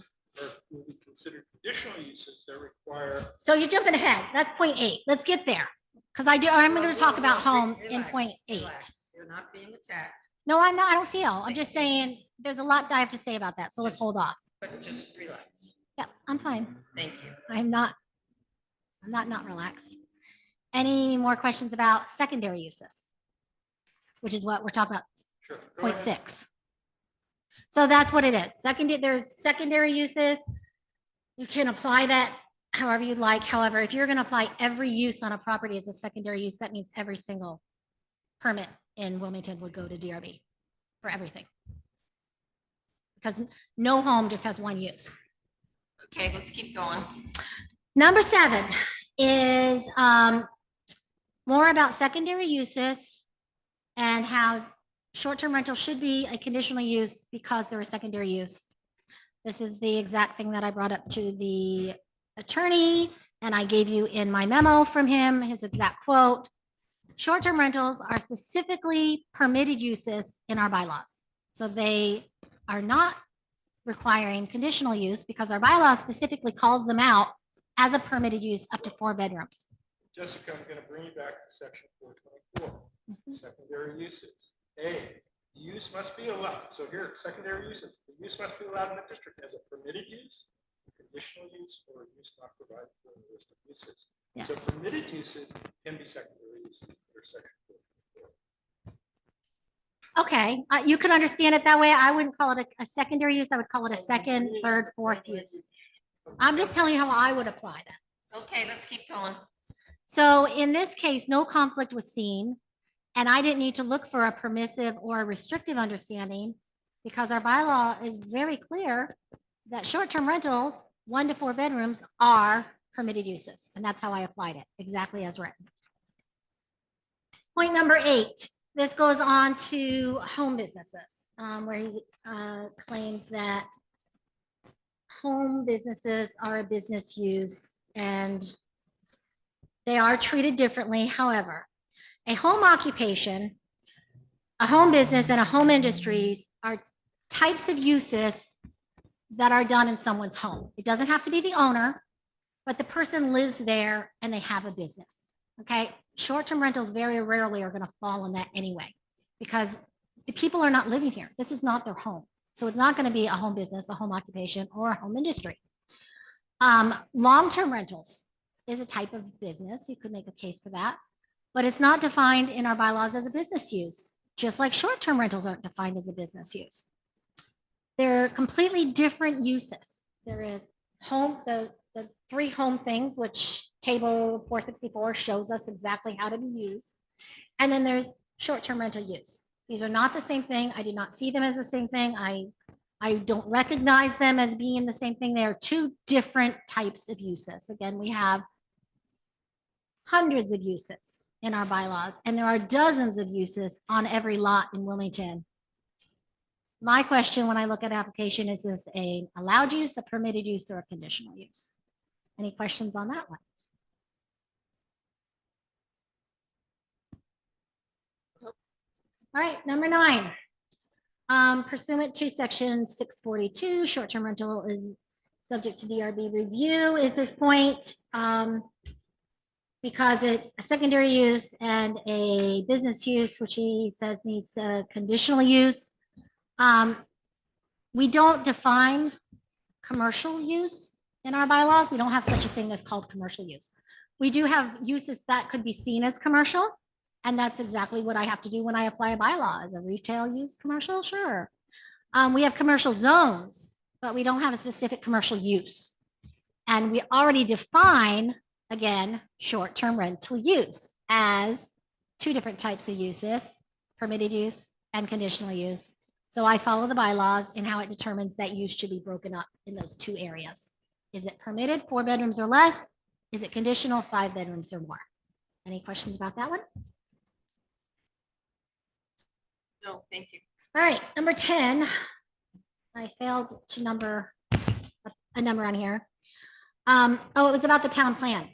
will be considered conditional uses that require. so you're jumping ahead. That's point 8. Let's get there. Because I'm going to talk about home in Relax, point 8. relax. You're not being attacked. No, I'm not. I don't feel. I'm just saying there's a lot that I have to say about that. So let's Just- hold off. but just relax. Yeah, I'm fine. Thank you. I'm not relaxed. Any more questions about secondary uses? Which is what we're talking about, Sure. Go point ahead. 6. So that's what it is. There's secondary uses. You can apply that however you'd like. However, if you're going to apply every use on a property as a secondary use, that means every single permit in Wilmington would go to DRB for everything. Because no home just has one use. Okay, let's keep going. Number 7 is more about secondary uses and how short-term rental should be a conditional use because they're a secondary use. This is the exact thing that I brought up to the attorney, and I gave you in my memo from him, his exact quote. Short-term rentals are specifically permitted uses in our bylaws. So they are not requiring conditional use because our bylaw specifically calls them out as a permitted use up to 4 bedrooms. Jessica, I'm going to bring you back to section 424, secondary uses. A, the use must be allowed. So here, secondary uses, the use must be allowed in the district as a permitted use, conditional use, or a use not provided for in the list of uses. Yes. So permitted uses can be secondary uses under section 424. Okay, you could understand it that way. I wouldn't call it a secondary use. I would call it a second, third, fourth use. I'm just telling you how I would apply that. Okay, let's keep going. So in this case, no conflict was seen, and I didn't need to look for a permissive or a restrictive understanding because our bylaw is very clear that short-term rentals, 1 to 4 bedrooms, are permitted uses, and that's how I applied it, exactly as written. Point number 8, this goes on to home businesses, where he claims that home businesses are a business use and they are treated differently. However, a home occupation, a home business, and a home industries are types of uses that are done in someone's home. It doesn't have to be the owner, but the person lives there and they have a business. Okay, short-term rentals very rarely are going to fall in that anyway, because the people are not living here. This is not their home. So it's not going to be a home business, a home occupation, or a home industry. Long-term rentals is a type of business. You could make a case for that, but it's not defined in our bylaws as a business use, just like short-term rentals aren't defined as a business use. They're completely different uses. There is home, the 3 home things, which table 464 shows us exactly how to be used. And then there's short-term rental use. These are not the same thing. I did not see them as the same thing. I don't recognize them as being the same thing. They are 2 different types of uses. Again, we have hundreds of uses in our bylaws, and there are dozens of uses on every lot in Wilmington. My question when I look at application, is this an allowed use, a permitted use, or a conditional use? Any questions on that one? All right, number 9. Pursuant to section 642, short-term rental is subject to DRB review. Is this point because it's a secondary use and a business use, which he says needs a conditional use. We don't define commercial use in our bylaws. We don't have such a thing as called commercial use. We do have uses that could be seen as commercial, and that's exactly what I have to do when I apply a bylaw. As a retail use commercial, sure. We have commercial zones, but we don't have a specific commercial use. And we already define, again, short-term rental use as 2 different types of uses, permitted use and conditional use. So I follow the bylaws in how it determines that use should be broken up in those 2 areas. Is it permitted 4 bedrooms or less? Is it conditional 5 bedrooms or more? Any questions about that one? No, thank you. All right, number 10. I failed to number a number on here. Oh, it was about the town plan.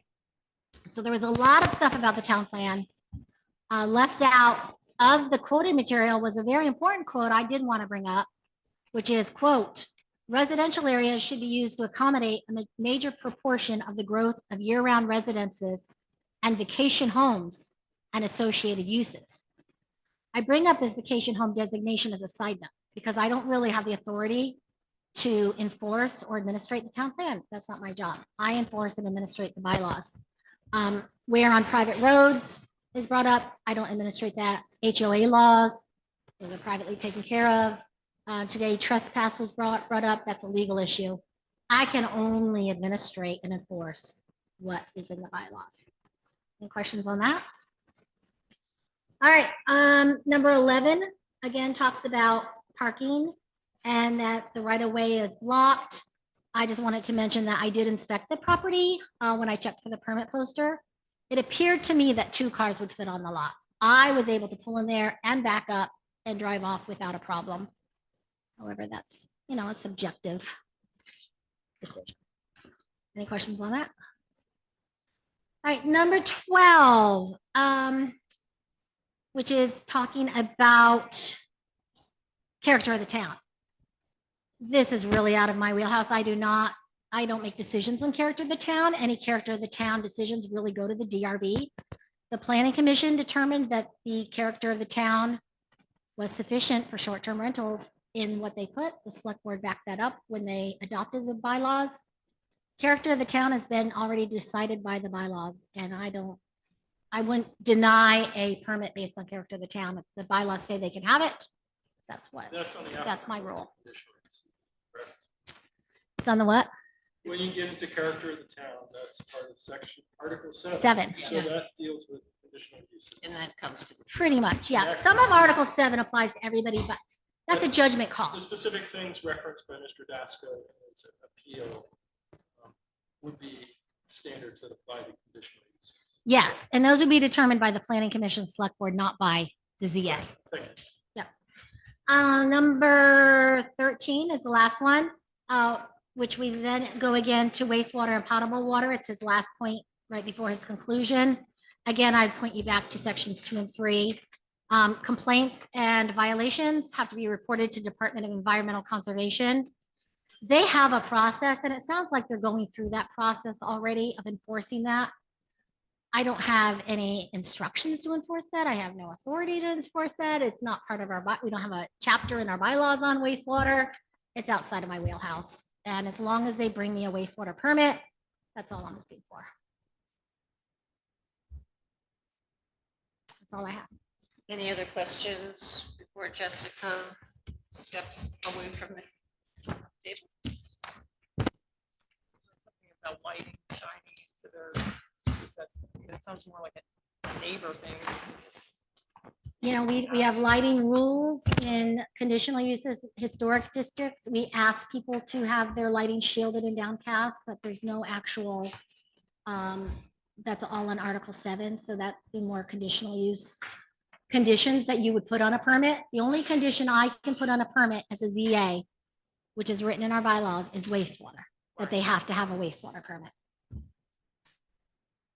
So there was a lot of stuff about the town plan. Left out of the quoted material was a very important quote I did want to bring up, which is, quote, residential areas should be used to accommodate a major proportion of the growth of year-round residences and vacation homes and associated uses. I bring up this vacation home designation as a side note because I don't really have the authority to enforce or administrate the town plan. That's not my job. I enforce and administrate the bylaws. Where on private roads is brought up, I don't administrate that. HOA laws, those are privately taken care of. Today trespass was brought up. That's a legal issue. I can only administrate and enforce what is in the bylaws. Any questions on that? All right, number 11, again, talks about parking and that the right of way is blocked. I just wanted to mention that I did inspect the property when I checked for the permit poster. It appeared to me that 2 cars would fit on the lot. I was able to pull in there and back up and drive off without a problem. However, that's, a subjective decision. Any questions on that? All right, number 12, which is talking about character of the town. This is really out of my wheelhouse. I don't make decisions on character of the town. Any character of the town decisions really go to the DRB. The planning commission determined that the character of the town was sufficient for short-term rentals in what they put. The select board backed that up when they adopted the bylaws. Character of the town has been already decided by the bylaws, and I wouldn't deny a permit based on character of the town. If the bylaws say they can have it, that's my rule. It's on the what? When you get into character of the town, that's part of section, Article 7. 7, So that deals with conditional uses. And that comes to the. Pretty much, yeah. Some of Article 7 applies to everybody, but that's a judgment call. The specific things referenced by Mr. Dasco in his appeal would be standards that apply to conditional uses. Yes, and those would be determined by the planning commission, select board, not by the ZA. Thank you. Number 13 is the last one, which we then go again to wastewater and potable water. It's his last point right before his conclusion. Again, I'd point you back to sections 2 and 3. Complaints and violations have to be reported to Department of Environmental Conservation. They have a process, and it sounds like they're going through that process already of enforcing that. I don't have any instructions to enforce that. I have no authority to enforce that. It's not part of we don't have a chapter in our bylaws on wastewater. It's outside of my wheelhouse. And as long as they bring me a wastewater permit, that's all I'm looking for. That's all I have. Any other questions before Jessica steps away from the table? Something about lighting shining into their, it sounds more like a neighbor thing. We have lighting rules in conditional uses, historic districts. We ask people to have their lighting shielded and downcast, but there's no actual, that's all in Article 7. So that'd be more conditional use conditions that you would put on a permit. The only condition I can put on a permit as a ZA, which is written in our bylaws, is wastewater, that they have to have a wastewater permit.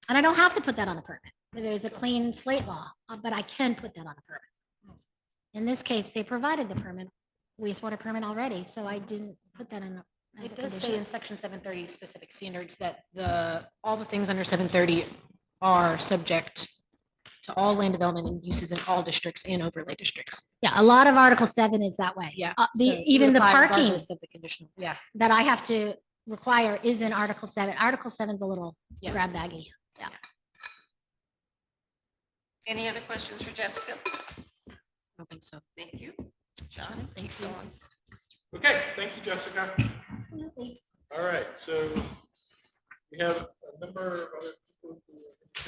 And I don't have to put that on a permit. There's a clean slate law, but I can put that on a permit. In this case, they provided the permit, wastewater permit already, so I didn't put that in. It does say in section 730 specific standards that all the things under 730 are subject to all land development and uses in all districts and overlay districts. Yeah, a lot of Article 7 is that way. Yeah. Even the parking regardless of the conditional. Yeah. that I have to require is in Article 7. Article 7 is a little grab baggy. Yeah. Any other questions for Jessica? I don't think so. Thank you. John, thank you. Okay, thank you, Jessica. Absolutely. All right, so we have a number of other people who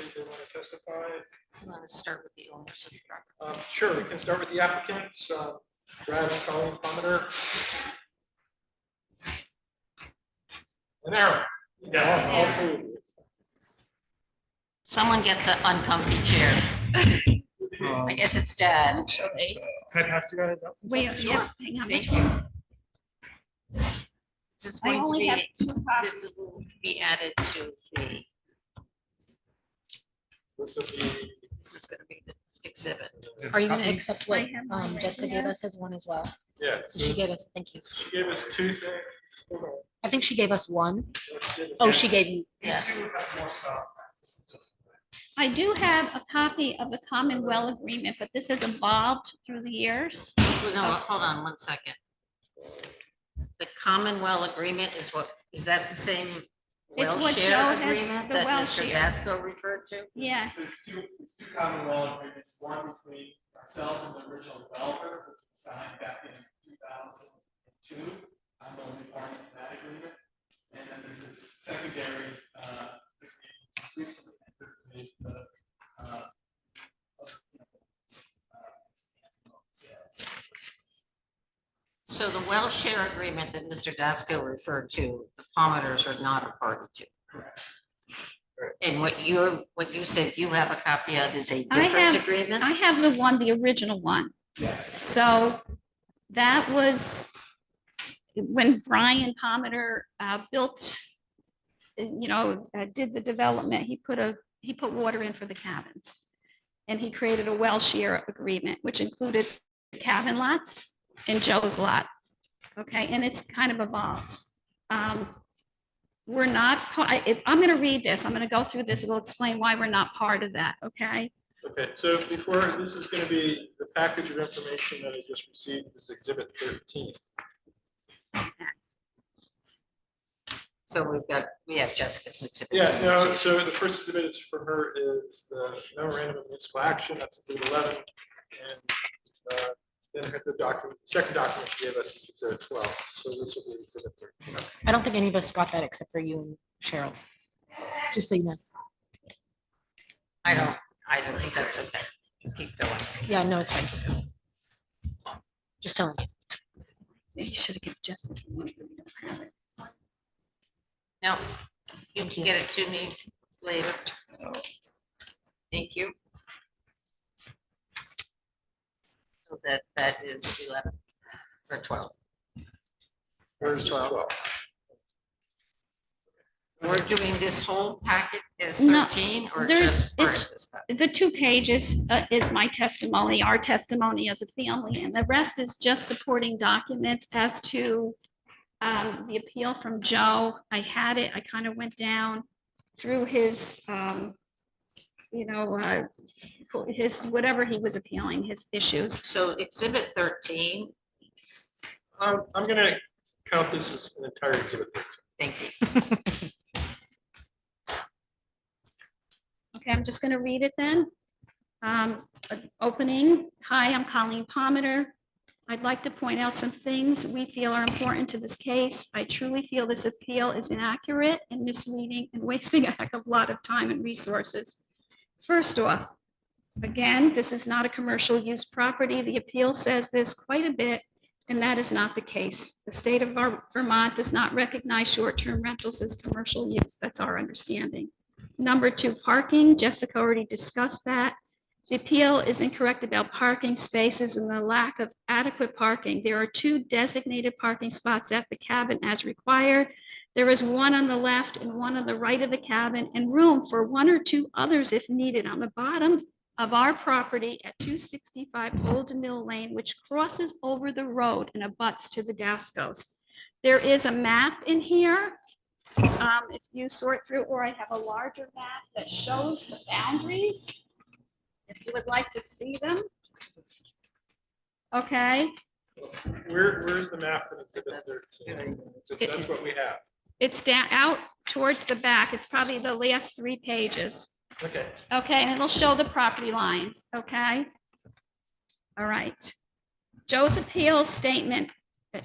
indicate they want to testify. You want to start with the owners of the property? Sure, we can start with the applicants. Brad and Colleen Palmer. And Aaron. Yes. All three of you. Someone gets an uncomfy chair. I guess it's Dad. Can I pass you guys out? Wait, yeah, hang on. Thank you. This is I going to only have be, 2 copies. this is going to be added to the, this is going to be the exhibit. Are you going to accept what I have mine Jessica right gave here. us as one as well? Yeah. So she gave us, thank you. She gave us 2 things. Hold on. I think she gave us one. She gave us- Oh, she gave you. Yeah. I do have a copy of the Common Well Agreement, but this has evolved through the years. No, hold on one second. the common well agreement is what, is that the same It's well what share Joe has, agreement the that well Mr. share. Gasco referred to? Yeah, There's two common law agreements, one between ourselves and the original developer, which was signed back in 2002. I'm the only party to that agreement. And then there's this secondary, recently entered with the, sales. So the well share agreement that Mr. Gasco referred to, the Palmeters are not a party to. Correct. And what you said you have a copy of is a I different have- agreement? I have the one, the original one. Yes. So that was when Brian Palmer built, did the development. He put water in for the cabins. And he created a well share agreement, which included cabin lots and Joe's lot. Okay, and it's kind of evolved. We're not, I'm going to read this. I'm going to go through this. It will explain why we're not part of that. Okay. Okay, so before, this is going to be the package of information that I just received, is Exhibit 13. So we have Jessica's exhibit. Yeah, no, so the first exhibit is from her is the memorandum of municipal action, that's Exhibit 11. And then the document, the second document she gave us is Exhibit 12. So this will be Exhibit 13. I don't think any of us got that except for you and Cheryl. Just so you know. I don't think that's okay. You keep going. Yeah, no, it's fine. Just telling you. You should have given Jessica one. We don't have it. No, you can get it to me later. Thank you. So that is 11 or 12. Where's That's 12. 12? We're doing this whole packet as No, 13 or there's- just part it's- of this packet? The 2 pages is my testimony, our testimony as a family, and the rest is just supporting documents as to the appeal from Joe. I had it, I kind of went down through his, his, whatever he was appealing, his issues. So exhibit 13, I'm going to count this as an entire Exhibit 13. thank you. Okay, I'm just gonna read it then. Opening, hi, I'm Colleen Palmer. I'd like to point out some things we feel are important to this case. I truly feel this appeal is inaccurate and misleading and wasting a heck of a lot of time and resources. First off, again, this is not a commercial use property. The appeal says this quite a bit, and that is not the case. The state of Vermont does not recognize short-term rentals as commercial use. That's our understanding. Number 2, parking. Jessica already discussed that. The appeal is incorrect about parking spaces and the lack of adequate parking. There are 2 designated parking spots at the cabin as required. There is one on the left and one on the right of the cabin, and room for 1 or 2 others if needed on the bottom of our property at 265 Old Mill Lane, which crosses over the road and abuts to the Dascos. There is a map in here. If you sort through, or I have a larger map that shows the boundaries, if you would like to see them. Okay, Where's the map in Exhibit 13? Because that's what we have. it's down out towards the back. It's probably the last 3 pages. Okay. Okay, and it'll show the property lines, okay? All right. Joe's appeal statement that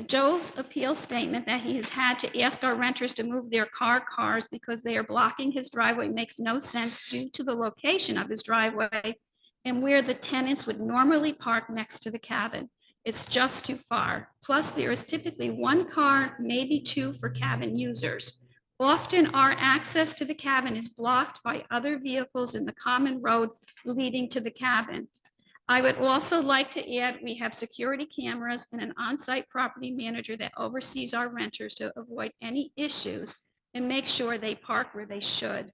he has had to ask our renters to move their cars because they are blocking his driveway makes no sense due to the location of his driveway and where the tenants would normally park next to the cabin. It's just too far. Plus, there is typically 1 car, maybe 2 for cabin users. Often our access to the cabin is blocked by other vehicles in the common road leading to the cabin. I would also like to add, we have security cameras and an on-site property manager that oversees our renters to avoid any issues and make sure they park where they should.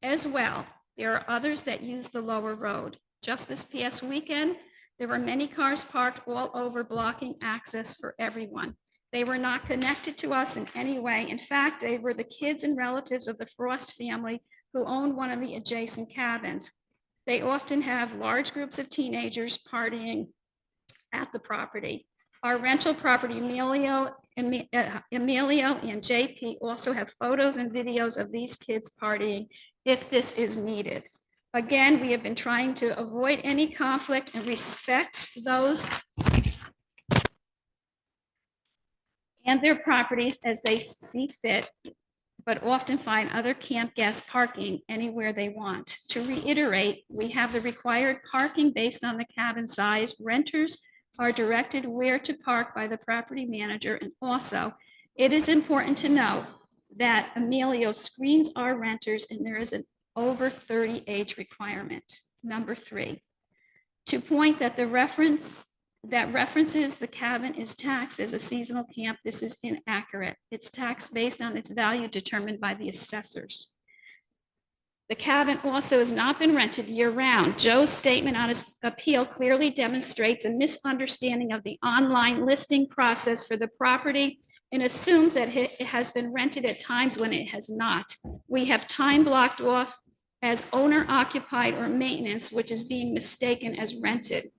As well, there are others that use the lower road. Just this past weekend, there were many cars parked all over, blocking access for everyone. They were not connected to us in any way. In fact, they were the kids and relatives of the Frost family who owned one of the adjacent cabins. They often have large groups of teenagers partying at the property. Our rental property, Emilio, Emilio and JP also have photos and videos of these kids partying if this is needed. Again, we have been trying to avoid any conflict and respect those and their properties as they see fit, but often find other camp guests parking anywhere they want. To reiterate, we have the required parking based on the cabin size. Renters are directed where to park by the property manager. And also, it is important to note that Emilio screens our renters and there is an over 30 age requirement. Number 3, to point that the references the cabin is taxed as a seasonal camp, this is inaccurate. It's taxed based on its value determined by the assessors. The cabin also has not been rented year-round. Joe's statement on his appeal clearly demonstrates a misunderstanding of the online listing process for the property and assumes that it has been rented at times when it has not. We have time blocked off as owner occupied or maintenance, which is being mistaken as rented.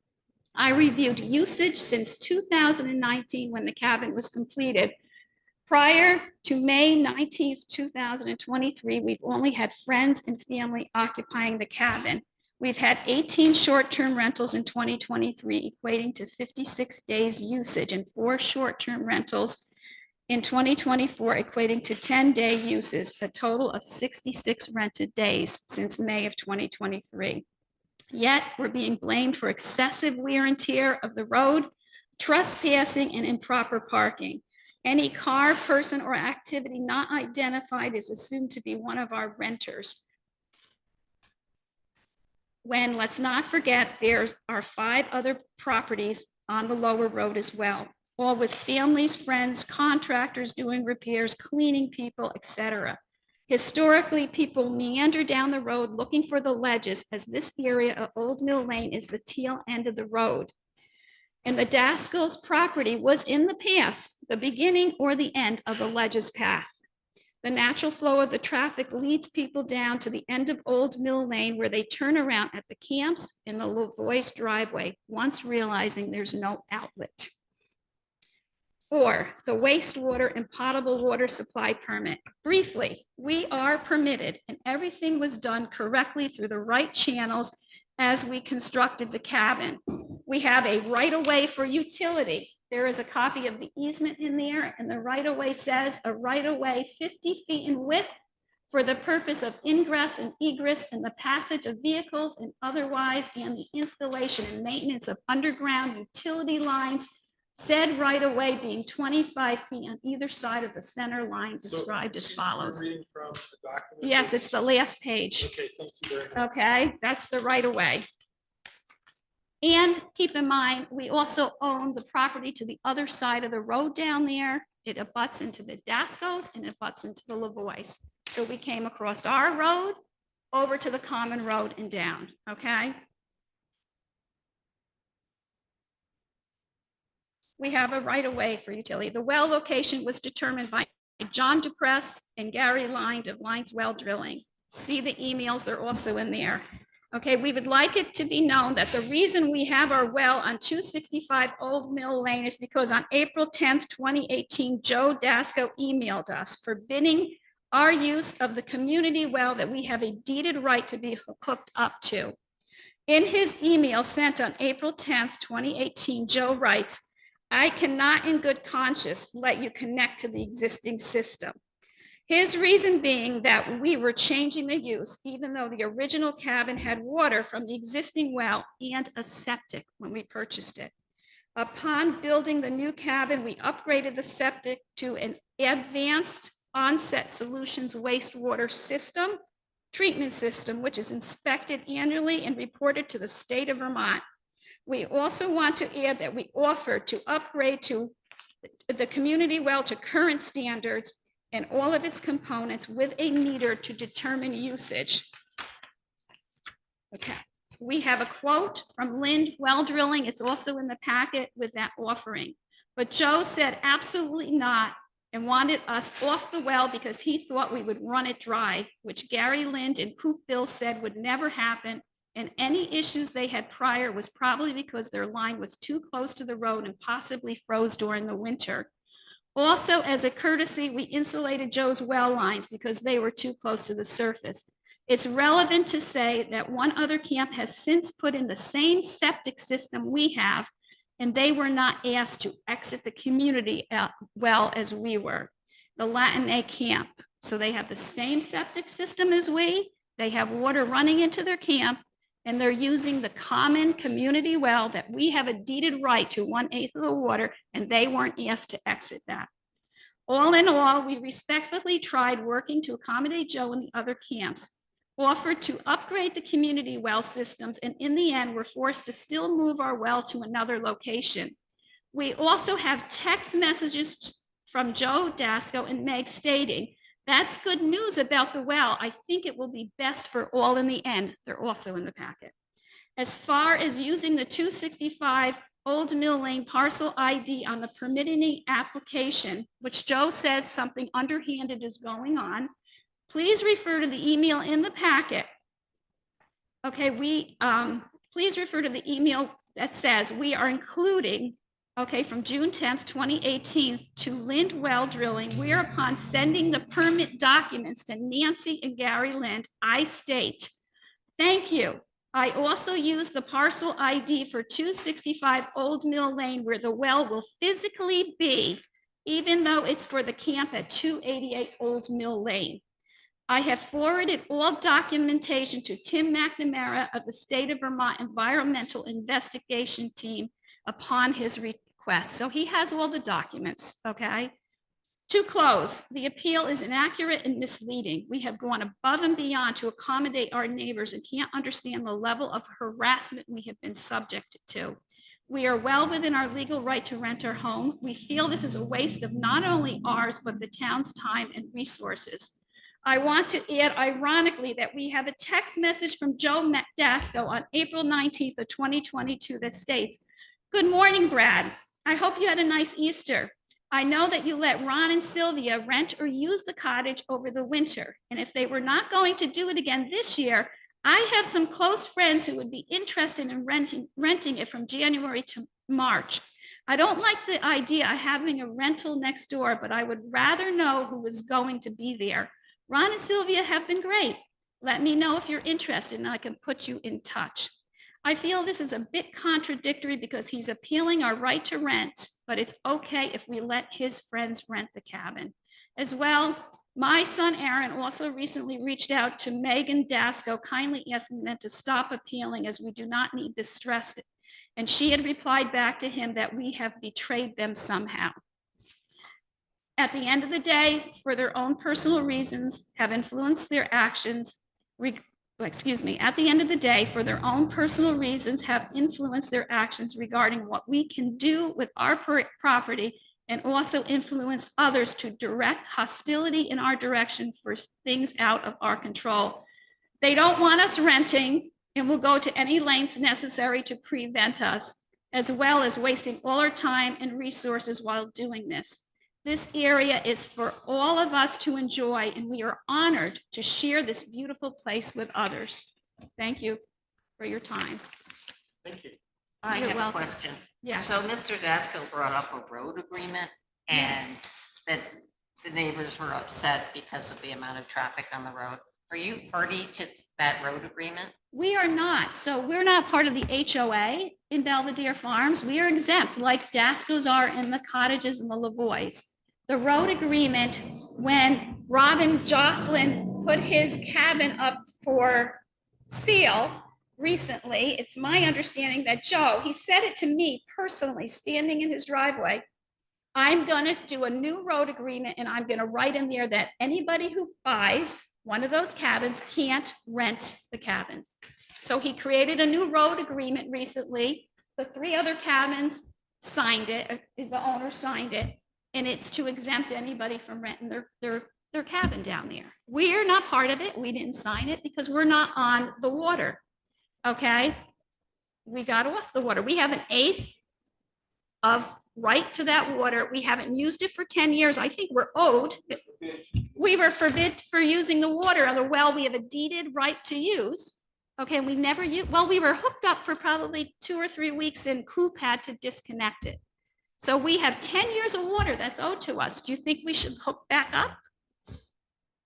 I reviewed usage since 2019 when the cabin was completed. Prior to May 19th, 2023, we've only had friends and family occupying the cabin. We've had 18 short-term rentals in 2023, equating to 56 days usage, and 4 short-term rentals in 2024, equating to 10-day uses, a total of 66 rented days since May of 2023. Yet we're being blamed for excessive wear and tear of the road, trespassing, and improper parking. Any car, person, or activity not identified is assumed to be one of our renters. When, let's not forget, there are 5 other properties on the lower road as well, all with families, friends, contractors doing repairs, cleaning people, etc. Historically, people meander down the road looking for the ledges, as this area of Old Mill Lane is the tail end of the road. And the Daskell's property was in the past, the beginning or the end of the ledges path. The natural flow of the traffic leads people down to the end of Old Mill Lane, where they turn around at the camps in the Lavoie's driveway, once realizing there's no outlet. Or the wastewater and potable water supply permit. Briefly, we are permitted and everything was done correctly through the right channels as we constructed the cabin. We have a right-of-way for utility. There is a copy of the easement in there, and the right-of-way says a right-of-way 50 feet in width for the purpose of ingress and egress and the passage of vehicles and otherwise, and the installation and maintenance of underground utility lines, said right-of-way being 25 feet on either side of the center line described as follows. Reading from the document. Yes, it's the last page. Okay, thank you very much. Okay, that's the right-of-way. And keep in mind, we also own the property to the other side of the road down there. It abuts into the Daskell's and it abuts into the Lavoie's. So we came across our road over to the common road and down, okay? We have a right-of-way for utility. The well location was determined by John Dupress and Gary Lind of Lines Well Drilling. See the emails, they're also in there. Okay, we would like it to be known that the reason we have our well on 265 Old Mill Lane is because on April 10th, 2018, Joe Daskell emailed us forbidding our use of the community well that we have a deeded right to be hooked up to. In his email sent on April 10th, 2018, Joe writes, "I cannot in good conscience let you connect to the existing system." His reason being that we were changing the use, even though the original cabin had water from the existing well and a septic when we purchased it. Upon building the new cabin, we upgraded the septic to an advanced onset solutions wastewater system, treatment system, which is inspected annually and reported to the state of Vermont. We also want to add that we offer to upgrade to the community well to current standards and all of its components with a meter to determine usage. Okay, we have a quote from Lind Well Drilling. It's also in the packet with that offering. But Joe said absolutely not and wanted us off the well because he thought we would run it dry, which Gary Lind and Coop Bill said would never happen. And any issues they had prior was probably because their line was too close to the road and possibly froze during the winter. Also, as a courtesy, we insulated Joe's well lines because they were too close to the surface. It's relevant to say that one other camp has since put in the same septic system we have, and they were not asked to exit the community well as we were. The Latin A camp. So they have the same septic system as we. They have water running into their camp, and they're using the common community well that we have a deeded right to 1/8 of the water, and they weren't asked to exit that. All in all, we respectfully tried working to accommodate Joe and the other camps, offered to upgrade the community well systems, and in the end, we're forced to still move our well to another location. We also have text messages from Joe Dasco and Meg stating, "That's good news about the well. I think it will be best for all in the end." They're also in the packet. As far as using the 265 Old Mill Lane parcel ID on the permitting application, which Joe says something underhanded is going on, please refer to the email in the packet. Okay, please refer to the email that says we are including, okay, from June 10th, 2018 to Lind well drilling, whereupon sending the permit documents to Nancy and Gary Lind, I state, thank you. I also use the parcel ID for 265 Old Mill Lane where the well will physically be, even though it's for the camp at 288 Old Mill Lane. I have forwarded all documentation to Tim McNamara of the State of Vermont Environmental Investigation Team upon his request. So he has all the documents, okay? To close, the appeal is inaccurate and misleading. We have gone above and beyond to accommodate our neighbors and can't understand the level of harassment we have been subjected to. We are well within our legal right to rent our home. We feel this is a waste of not only ours, but the town's time and resources. I want to add, ironically, that we have a text message from Joe Dasco on April 19th of 2022 that states, "Good morning, Brad. I hope you had a nice Easter. I know that you let Ron and Sylvia rent or use the cottage over the winter. And if they were not going to do it again this year, I have some close friends who would be interested in renting it from January to March. I don't like the idea of having a rental next door, but I would rather know who is going to be there. Ron and Sylvia have been great. Let me know if you're interested and I can put you in touch." I feel this is a bit contradictory because he's appealing our right to rent, but it's okay if we let his friends rent the cabin. As well, my son Aaron also recently reached out to Megan Dasco, kindly asking them to stop appealing as we do not need this stress. And she had replied back to him that we have betrayed them somehow. At the end of the day, for their own personal reasons, have influenced their actions, at the end of the day, for their own personal reasons, have influenced their actions regarding what we can do with our property, and also influenced others to direct hostility in our direction for things out of our control. They don't want us renting and will go to any lengths necessary to prevent us, as well as wasting all our time and resources while doing this. This area is for all of us to enjoy, and we are honored to share this beautiful place with others. Thank you for your time. Thank you. I You're have a welcome. question. Yes. So Mr. Dasco brought up a road agreement and that the neighbors were upset because of the amount of traffic on the road. Are you party to that road agreement? We are not. So we're not part of the HOA in Belvedere Farms. We are exempt, like Dasco's are in the cottages and the Lavoys. The road agreement, when Robin Jocelyn put his cabin up for sale recently, it's my understanding that Joe, he said it to me personally, standing in his driveway, I'm going to do a new road agreement and I'm going to write in there that anybody who buys one of those cabins can't rent the cabins. So he created a new road agreement recently. The 3 other cabins signed it, the owner signed it, and it's to exempt anybody from renting their cabin down there. We're not part of it. We didn't sign it because we're not on the water. Okay? We got off the water. We have an 1/8 of right to that water. We haven't used it for 10 years. I think we're owed. We were forbid for using the water on the well. We have a deeded right to use. Okay, we never use, well, we were hooked up for probably 2 or 3 weeks and Coop had to disconnect it. So we have 10 years of water that's owed to us. Do you think we should hook back up?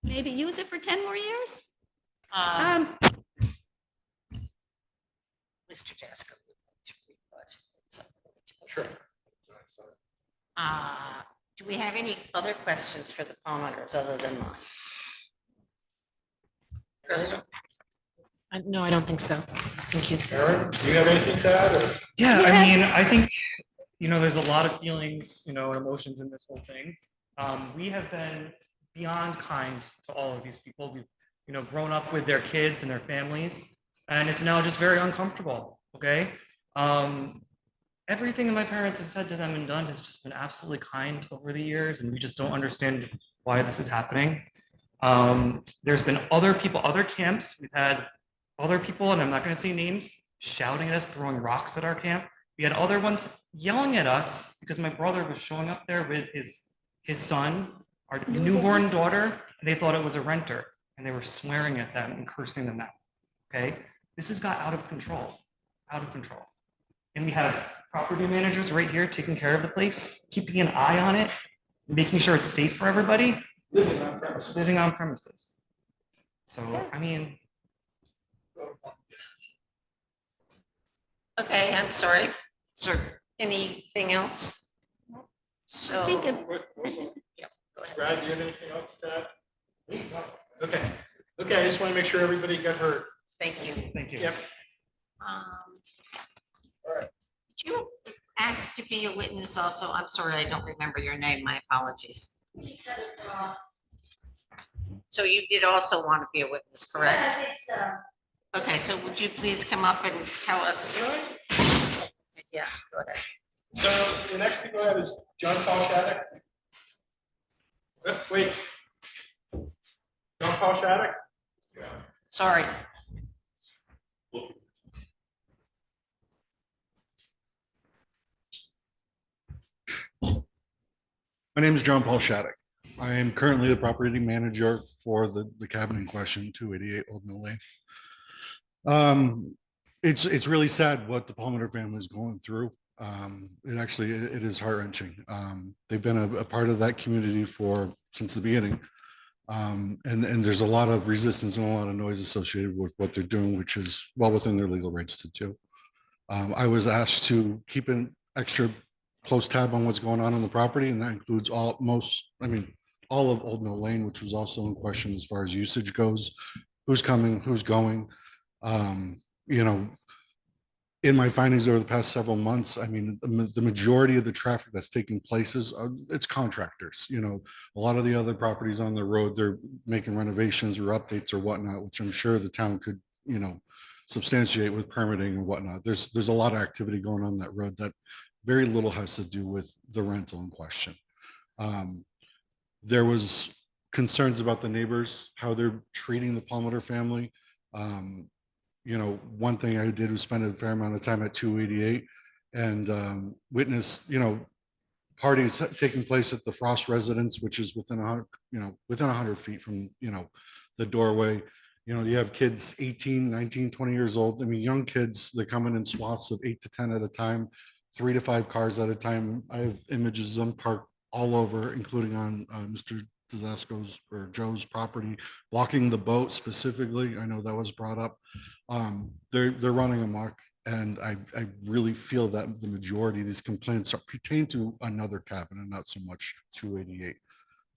Maybe use it for 10 more years? Mr. Jasko. Sure. Do we have any other questions for the Palmeters other than mine? Crystal? No, I don't think so. Thank you. Aaron, do you have anything to add? Or? Yeah, I mean, I think, there's a lot of feelings, and emotions in this whole thing. We have been beyond kind to all of these people. We've, grown up with their kids and their families, and it's now just very uncomfortable, okay? Everything that my parents have said to them and done has just been absolutely kind over the years, and we just don't understand why this is happening. There's been other people, other camps. We've had other people, and I'm not going to say names, shouting at us, throwing rocks at our camp. We had other ones yelling at us because my brother was showing up there with his son, our newborn daughter, and they thought it was a renter, and they were swearing at them and cursing them out. Okay, this has got out of control, and we have property managers right here taking care of the place, keeping an eye on it, making sure it's safe for everybody. Living on premises. Living on premises. So, I mean. Okay, I'm sorry. Is there anything else? So, think of- yeah, go ahead. Brad, do you have anything else to add? Okay. Okay, I just want to make sure everybody got heard. Thank you. Thank you. Yep. Did you ask to be a witness also? I'm sorry, I don't remember your name. My apologies. So you did also want to be a witness, correct? Okay, so would you please come up and tell us? Yeah, go ahead. So the next people I have is John Paul Shattuck. Wait. John Paul Shattuck? Sorry. My name is John Paul Shattuck. I am currently the property manager for the cabin in question, 288 Old Mill Lane. It's really sad what the Palmer family is going through. It is heart wrenching. They've been a part of that community since the beginning. And there's a lot of resistance and a lot of noise associated with what they're doing, which is well within their legal rights to do. I was asked to keep an extra close tab on what's going on the property, and that includes all of Old Mill Lane, which was also in question as far as usage goes, who's coming, who's going. In my findings over the past several months, the majority of the traffic that's taking place it's contractors. A lot of the other properties on the road, they're making renovations or updates or whatnot, which I'm sure the town could, substantiate with permitting and whatnot. There's a lot of activity going on that road that very little has to do with the rental in question. There was concerns about the neighbors, how they're treating the Palmer family. One thing I did was spend a fair amount of time at 288 and witness, parties taking place at the Frost residence, which is within 100 feet from, the doorway. You have kids 18, 19, 20 years old. Young kids, they come in swaths of 8 to 10 at a time, 3 to 5 cars at a time. I have images of them parked all over, including on Mr. Dizasco's or Joe's property, blocking the boat specifically. I know that was brought up. They're running amok, and I really feel that the majority of these complaints pertain to another cabin and not so much 288.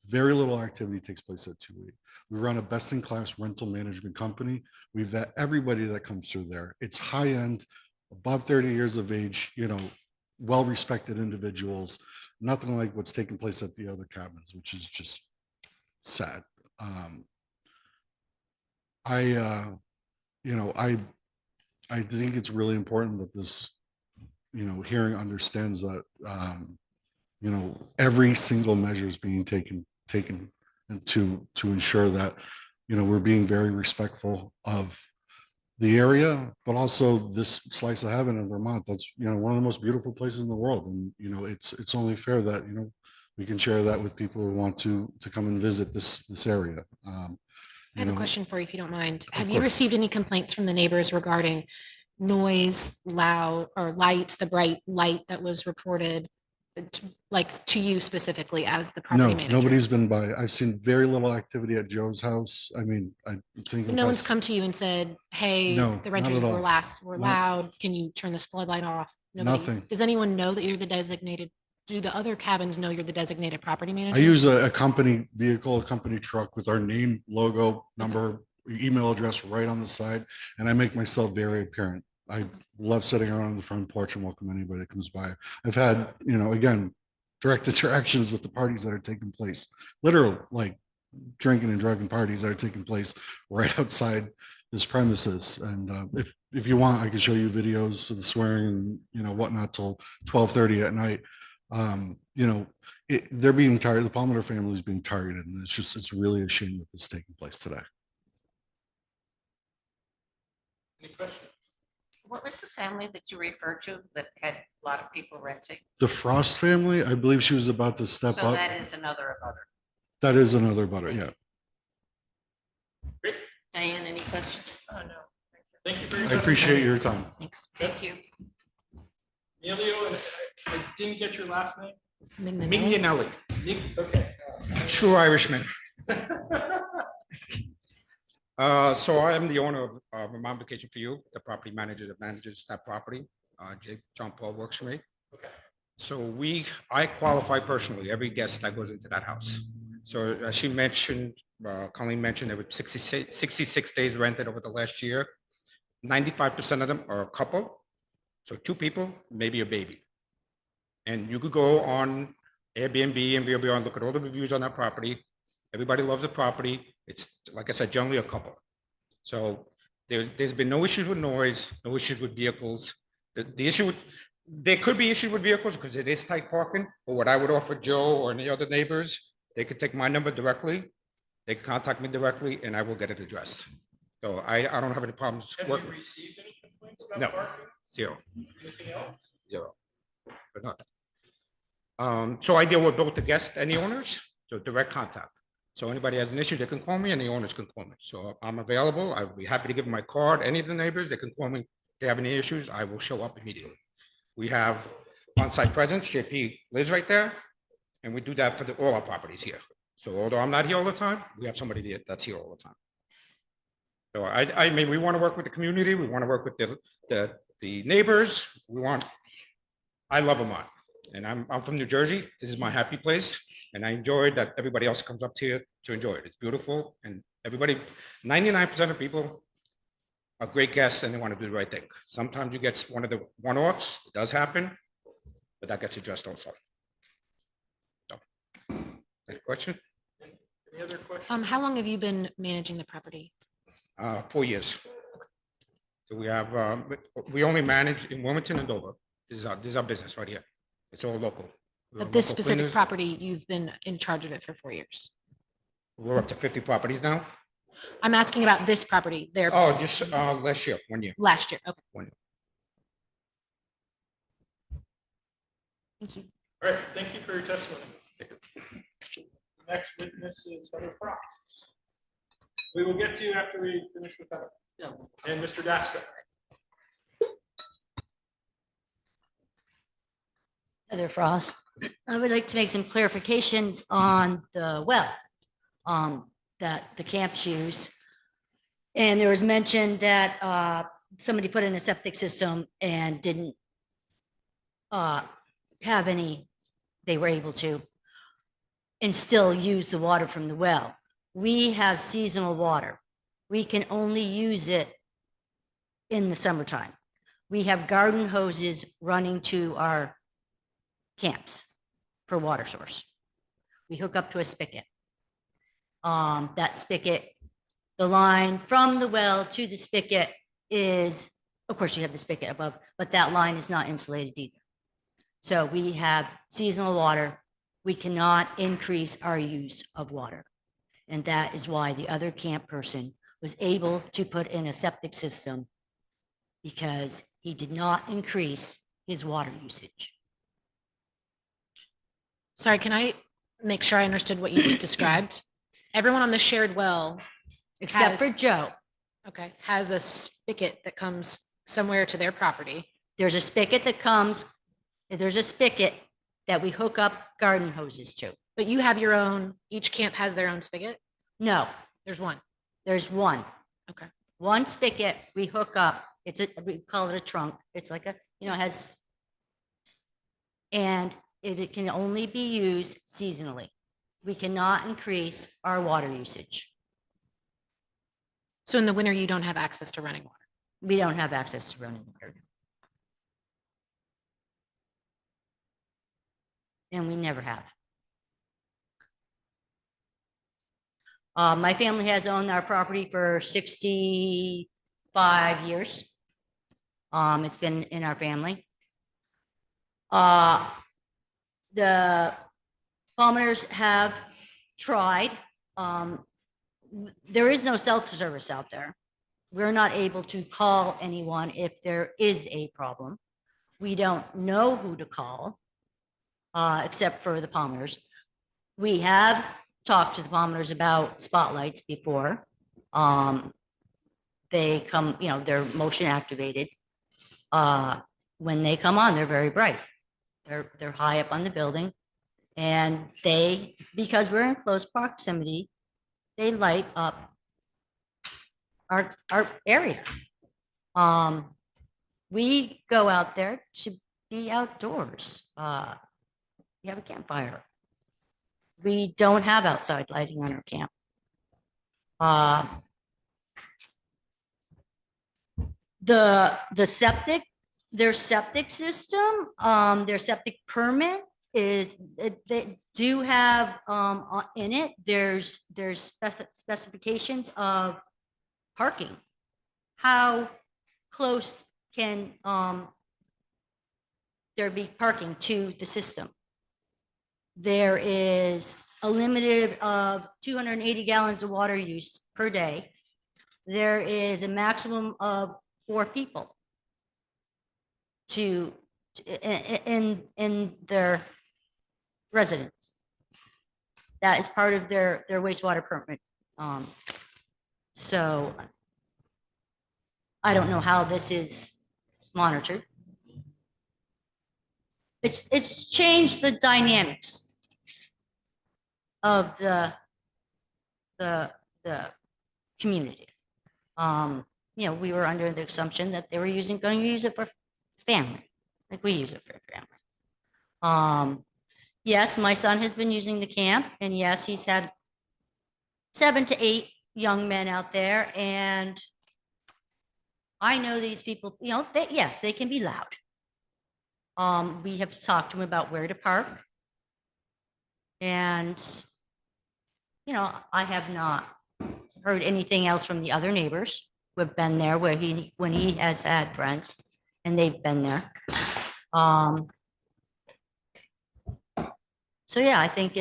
Very little activity takes place at 288. We run a best-in-class rental management company. We vet everybody that comes through there. It's high-end, above 30 years of age, well-respected individuals. Nothing like what's taking place at the other cabins, which is just sad. I think it's really important that this, hearing understands that, every single measure is being taken and to ensure that, we're being very respectful of the area, but also this slice of heaven in Vermont. That's, one of the most beautiful places in the world. And, it's only fair that, we can share that with people who want to come and visit this area. I have a question for you, if you don't mind. Have you course. received any complaints from the neighbors regarding noise, loud, or lights, the bright light that was reported Like to you specifically as the No, property manager? nobody's been by. I've seen very little activity at Joe's house. I mean, I think. No one's come to you and said, hey, No, the not renters at all. were No. loud. Can you turn this floodlight off? Nobody. Nothing. Does anyone know that you're the designated? Do the other cabins know you're the designated property manager? I use a company vehicle, a company truck with our name, logo, number, email address right on the side, and I make myself very apparent. I love sitting around on the front porch and welcome anybody that comes by. I've had, again, direct interactions with the parties that are taking place, literal, like drinking and drugging parties that are taking place right outside this premises. And if you want, I can show you videos of the swearing and whatnot till 12:30 at night. They're being targeted. The Palmer family is being targeted, and it's really a shame that this is taking place today. Any questions? What was the family that you referred to that had a lot of people renting? The Frost family, I believe she was about to step So up. that is another abutter. That is another butter, yeah. Diane, any questions? Oh, no. Thank you for your I appreciate testimony. your time. Thanks. Thank you. Emilio, and I didn't get your last name. Mignonelli, Okay. true Irishman. So I am the owner of Vermont Vacation for You, the property manager that manages that property. John Paul works for me. Okay. So I qualify personally, every guest that goes into that house. So as she mentioned, Colleen mentioned, there were 66 days rented over the last year. 95% of them are a couple. So two people, maybe a baby. And you could go on Airbnb and VRBO and look at all the reviews on that property. Everybody loves the property. It's, like I said, generally a couple. So there's been no issues with noise, no issues with vehicles. There could be issues with vehicles because it is tight parking, but what I would offer Joe or any other neighbors, they could take my number directly. They can contact me directly and I will get it addressed. So I don't have any problems. Have you received any complaints about No. parking? Zero. Anything else? Zero. But not. So I deal with both the guests and the owners, so direct contact. So anybody has an issue, they can call me and the owners can call me. So I'm available. I would be happy to give them my card. Any of the neighbors, they can call me. If they have any issues, I will show up immediately. We have on-site presence. JP lives right there. And we do that for all our properties here. So although I'm not here all the time, we have somebody there that's here all the time. So I mean, we want to work with the community. We want to work with the neighbors. I love Vermont. And I'm from New Jersey. This is my happy place. And I enjoy that everybody else comes up here to enjoy it. It's beautiful. And everybody, 99% of people are great guests and they want to do the right thing. Sometimes you get one of the one-offs. It does happen, but that gets addressed also. So, any question? Any other questions? How long have you been managing the property? 4 years. So we only manage in Wilmington and Dover. This is our business right here. It's all local. We're But this local specific cleaners. property, you've been in charge of it for 4 years. We're up to 50 properties now. I'm asking about this property there. Oh, just last year, 1 year. Last year. Okay. 1 year. Thank you. All right, thank you for your testimony. The next witness is Heather Frost. We will get to you after we finish with Heather. And Mr. Daska. Heather Frost. I would like to make some clarifications on the well that the camps use. And there was mention that somebody put in a septic system and didn't have any, they were able to, and still use the water from the well. We have seasonal water. We can only use it in the summertime. We have garden hoses running to our camps for water source. We hook up to a spigot. That spigot, the line from the well to the spigot is, of course you have the spigot above, but that line is not insulated either. So we have seasonal water. We cannot increase our use of water. And that is why the other camp person was able to put in a septic system because he did not increase his water usage. Sorry, can I make sure I understood what you just described? Everyone on the shared well, Except for Joe. okay, has a spigot that comes somewhere to their property. There's a spigot that comes, there's a spigot that we hook up garden hoses to. But you have your own, each camp has their own spigot? No, There's one. there's one. Okay. One spigot we hook up. We call it a trunk. It's like a, has, and it can only be used seasonally. We cannot increase our water usage. So in the winter, you don't have access to running water? We don't have access to running water. And we never have. My family has owned our property for 65 years. It's been in our family. The Palmer's have tried. There is no self-service out there. We're not able to call anyone if there is a problem. We don't know who to call, except for the Palmer's. We have talked to the Palmer's about spotlights before. They come, they're motion activated. When they come on, they're very bright. They're high up on the building, and because we're in close proximity, they light up our area. We go out there to be outdoors. We have a campfire. We don't have outside lighting on our camp. The septic, their septic system, their septic permit is, they do have in it, there's specifications of parking. How close can there be parking to the system? There is a limited of 280 gallons of water use per day. There is a maximum of 4 people in their residence. That is part of their wastewater permit. So I don't know how this is monitored. It's changed the dynamics of the community. We were under the assumption that they were going to use it for family, like we use it for family. Yes, my son has been using the camp, and yes, he's had 7 to 8 young men out there, and I know these people, yes, they can be loud. We have talked to him about where to park. And, I have not heard anything else from the other neighbors who have been there when he has had friends and they've been there. So yeah, I think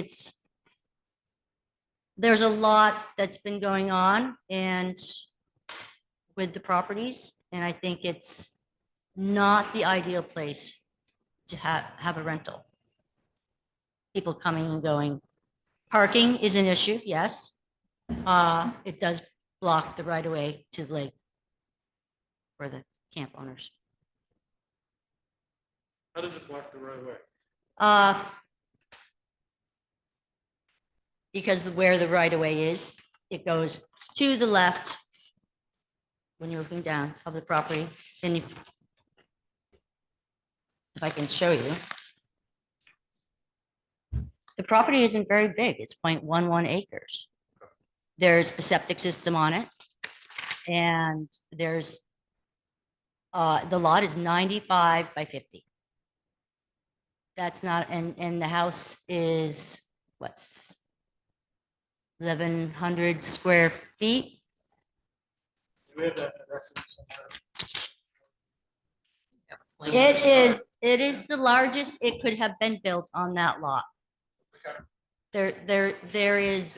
there's a lot that's been going on with the properties, and I think it's not the ideal place to have a rental. People coming and going. Parking is an issue, yes. It does block the right of way to the lake for the camp owners. How does it block the right of way? Because where the right of way is, it goes to the left when you're looking down of the property. Then if I can show you. The property isn't very big. It's 0.11 acres. There's a septic system on it. And there's, the lot is 95 by 50. That's not, and the house is, what's 1,100 square feet? Do we have that reference? It is the largest it could have been built on that lot. There is,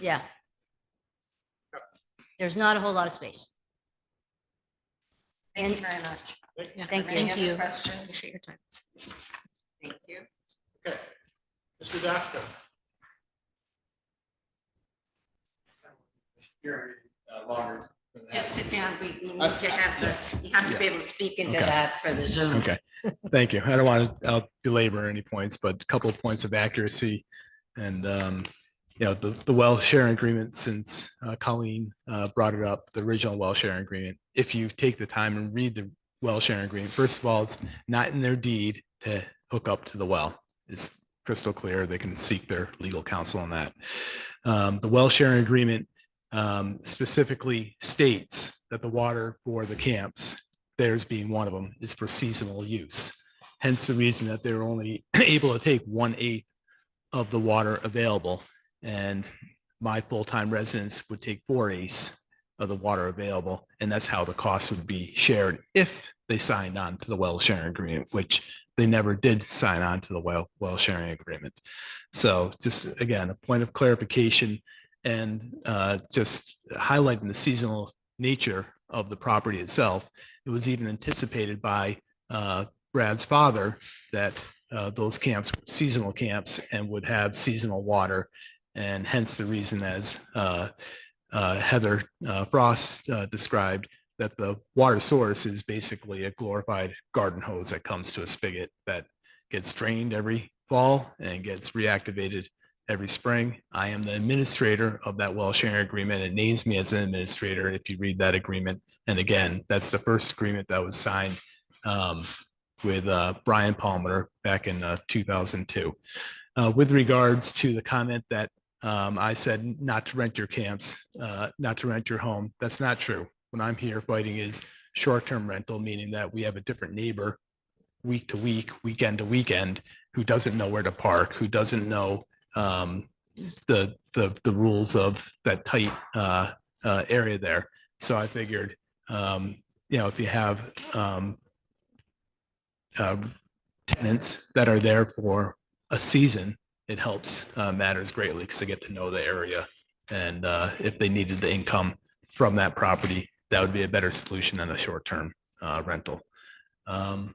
yeah. There's not a whole lot of space. Thank you very much. Thank Any you. other questions? Appreciate your time. Thank you. Okay. Mr. Dasco. Just sit down. We need to have this. You have to be able to speak into Okay. that for the Zoom. Okay. Thank you. I don't want to belabor any points, but a couple of points of accuracy. And, the well sharing agreement, since Colleen brought it up, the original well sharing agreement, if you take the time and read the well sharing agreement, first of all, it's not in their deed to hook up to the well. It's crystal clear. They can seek their legal counsel on that. The well sharing agreement specifically states that the water for the camps, theirs being one of them, is for seasonal use. Hence the reason that they're only able to take 1/8 of the water available. And my full-time residents would take 4/8 of the water available. And that's how the cost would be shared if they signed on to the well sharing agreement, which they never did sign on to the well sharing agreement. So just again, a point of clarification and just highlighting the seasonal nature of the property itself. It was even anticipated by Brad's father that those camps were seasonal camps and would have seasonal water. And hence the reason, as Heather Frost described, that the water source is basically a glorified garden hose that comes to a spigot that gets drained every fall and gets reactivated every spring. I am the administrator of that well sharing agreement. It names me as an administrator if you read that agreement. And again, that's the first agreement that was signed with Brian Palmer back in 2002. With regards to the comment that I said not to rent your camps, not to rent your home, that's not true. What I'm here fighting is short-term rental, meaning that we have a different neighbor week to week, weekend to weekend, who doesn't know where to park, who doesn't know the rules of that tight area there. So I figured, if you have tenants that are there for a season, it helps matters greatly because they get to know the area. And if they needed the income from that property, that would be a better solution than a short-term rental. That's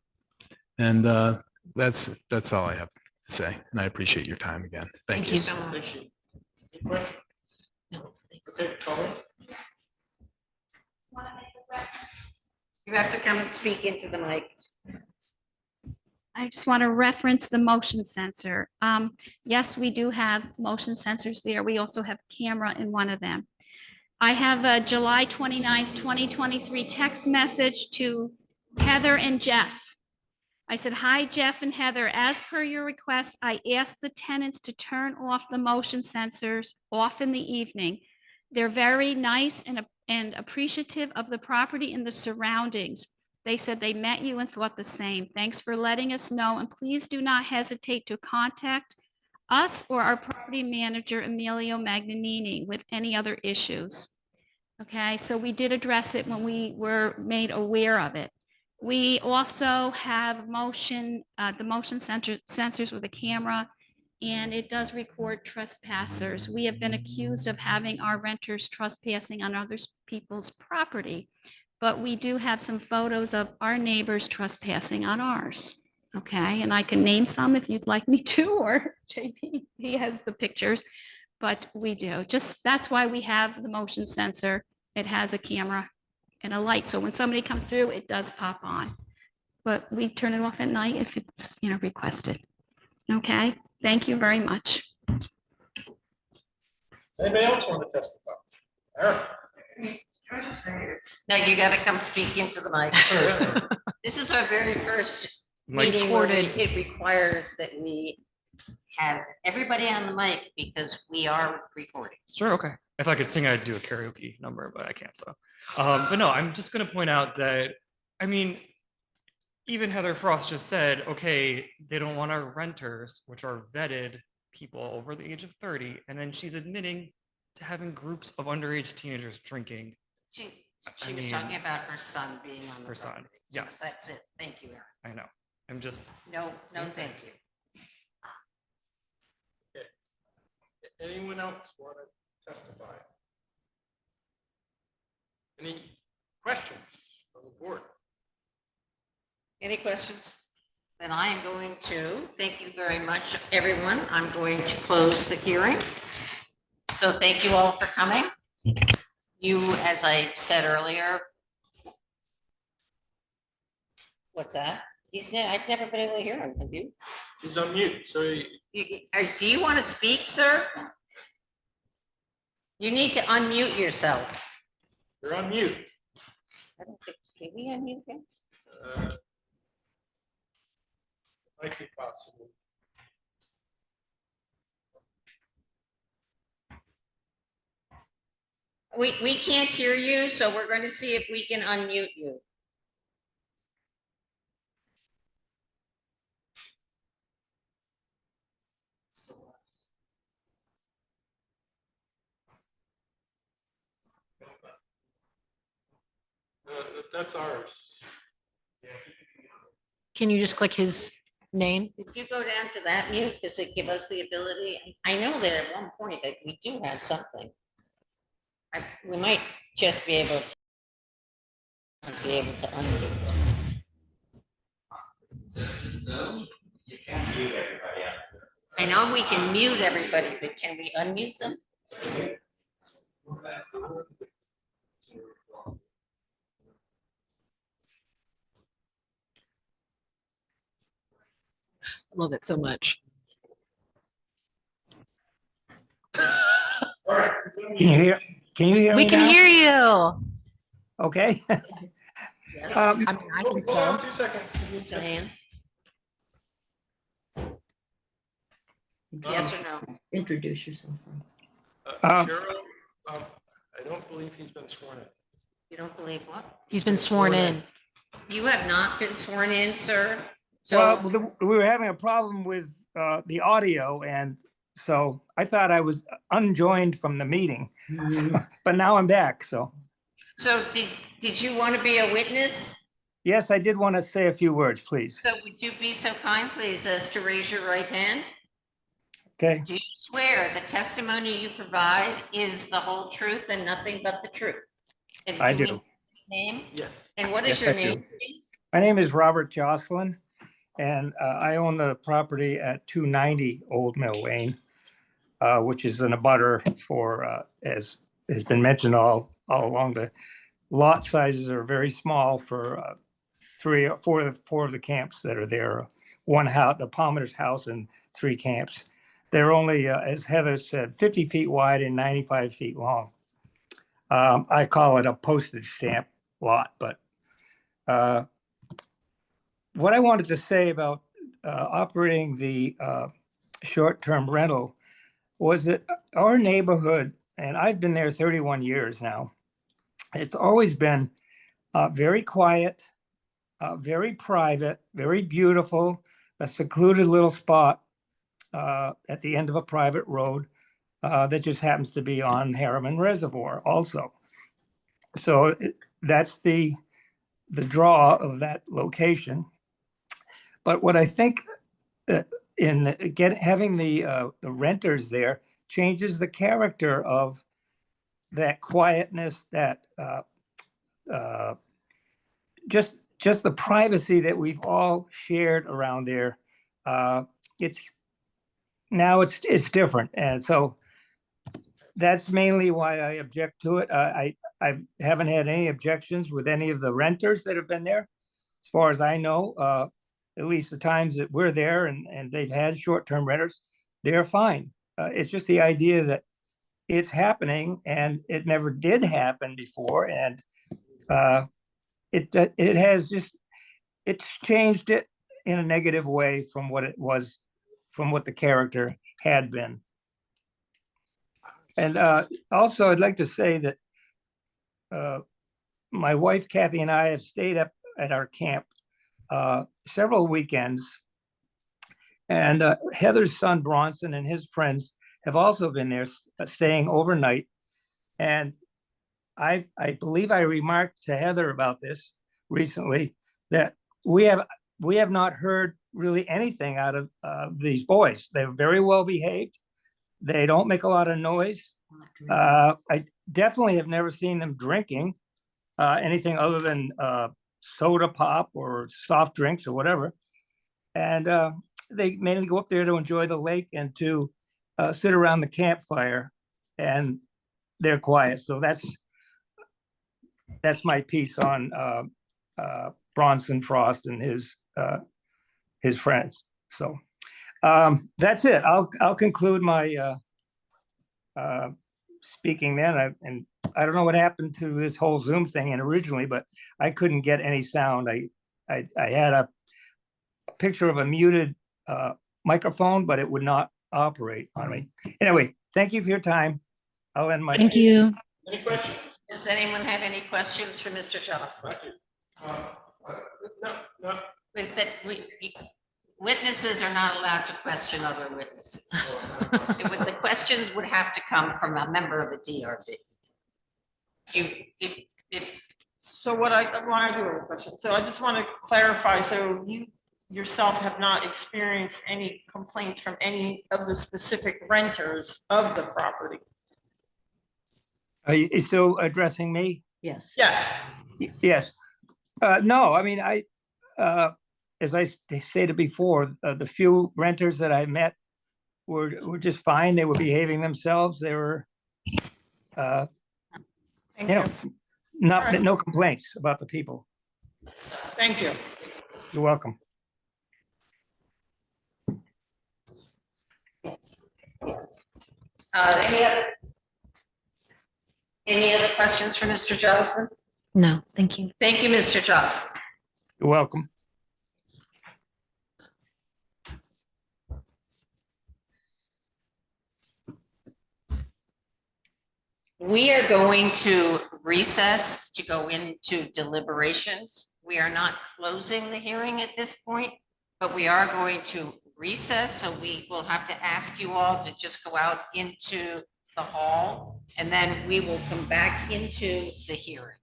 all I have to say. And I appreciate your time again. Thank you. so much. No, thanks. Okay, Colleen? You have to come and speak into the mic. I just want to reference the motion sensor. Yes, we do have motion sensors there. We also have camera in one of them. I have a July 29th, 2023 text message to Heather and Jeff. I said, hi, Jeff and Heather, as per your request, I asked the tenants to turn off the motion sensors off in the evening. They're very nice and appreciative of the property and the surroundings. They said they met you and thought the same. Thanks for letting us know, and please do not hesitate to contact us or our property manager, Emilio Magnanini, with any other issues. Okay, so we did address it when we were made aware of it. We also have the motion sensors with a camera, and it does record trespassers. We have been accused of having our renters trespassing on other people's property, but we do have some photos of our neighbors trespassing on ours. Okay, and I can name some if you'd like me to, or JP, he has the pictures, but we do. Just that's why we have the motion sensor. It has a camera and a light, so when somebody comes through, it does pop on. But we turn it off at night if it's requested. Okay, thank you very much. Anybody else want to testify? Eric? Now you got to come speak into the mic. This is our very first meeting where it requires that we have everybody on the mic because we are recording. Sure, okay. If I could sing, I'd do a karaoke number, but I can't. So, but no, I'm just going to point out that, I mean, even Heather Frost just said, okay, they don't want our renters, which are vetted people over the age of 30. And then she's admitting to having groups of underage teenagers drinking. She was talking about her son being on the her son. property. So Yes. that's it. Thank you, Eric. I know. I'm just, No, thank you. Anyone else want to testify? Any questions from the board? Any questions? Then I am going to, thank you very much, everyone. I'm going to close the hearing. So thank you all for coming. You, as I said earlier, what's that? I've never been able to hear him, have you? He's on mute, so Do you want to speak, sir? You need to unmute yourself. you're on mute. I don't think, can we unmute him? Might be possible. We can't hear you, so we're going to see if we can unmute you. That's ours. Can you just click his name? If you go down to that mute, does it give us the ability? I know that at one point that we do have something. We might just be able to unmute. I know we can mute everybody, but can we unmute them? Love it so much. All right. Can you hear, can you hear me We can now? hear you. Okay. Yes. I mean, I think Hold on so. 2 seconds. Diane? Yes or no? Introduce yourself. Cheryl, I don't believe he's been sworn in. You don't believe what? He's been sworn in. You have not been sworn in, sir. Well, So we were having a problem with the audio, and so I thought I was unjoined from the meeting, but now I'm back. So did you want to be a witness? yes, I did want to say a few words, please. So would you be so kind, please, as to raise your right hand? Okay. Do you swear the testimony you provide is the whole truth and nothing but the truth? And I we do. know his name? Yes. And what is Yes, your I do. name, please? My name is Robert Jocelyn, and I own the property at 290 Old Mill Lane, which is in a butter for, as has been mentioned all along, the lot sizes are very small for four of the camps that are there. One house, the Palmer's house, and 3 camps. They're only, as Heather said, 50 feet wide and 95 feet long. I call it a postage stamp lot, but what I wanted to say about operating the short-term rental was that our neighborhood, and I've been there 31 years now, it's always been very quiet, very private, very beautiful, a secluded little spot at the end of a private road that just happens to be on Harriman Reservoir also. So that's the draw of that location. But what I think in having the renters there changes the character of that quietness, that just the privacy that we've all shared around there. It's different, and so that's mainly why I object to it. I haven't had any objections with any of the renters that have been there, as far as I know. At least the times that we're there and they've had short-term renters, they're fine. It's just the idea that it's happening and it never did happen before, and it's changed it in a negative way from what it was, from what the character had been. And also, I'd like to say that my wife Kathy and I have stayed up at our camp several weekends, and Heather's son Bronson and his friends have also been there staying overnight. And I believe I remarked to Heather about this recently, that we have not heard really anything out of these boys. They're very well behaved. They don't make a lot of noise. I definitely have never seen them drinking anything other than soda pop or soft drinks or whatever. And they mainly go up there to enjoy the lake and to sit around the campfire, and they're quiet. So that's my piece on Bronson Frost and his his friends. So that's it. I'll conclude my speaking then. And I don't know what happened to this whole Zoom thing and originally, but I couldn't get any sound. I had a picture of a muted microphone, but it would not operate on me. Anyway, thank you for your time. I'll end my. Thank you. Any questions? Does anyone have any questions for Mr. Jocelyn? No. Witnesses are not allowed to question other witnesses. The questions would have to come from a member of the DRB. So what I want to do a question. So I just want to clarify. So you yourself have not experienced any complaints from any of the specific renters of the property? Are you still addressing me? Yes. Yes. Yes. No, I mean, as I stated before, the few renters that I met were just fine. They were behaving themselves. They were, Thank no complaints about the people. Thank you. You're welcome. Yes. Any other questions for Mr. Jocelyn? No, thank you. Thank you, Mr. Jocelyn. You're welcome. We are going to recess to go into deliberations. We are not closing the hearing at this point, but we are going to recess. So we will have to ask you all to just go out into the hall, and then we will come back into the hearing.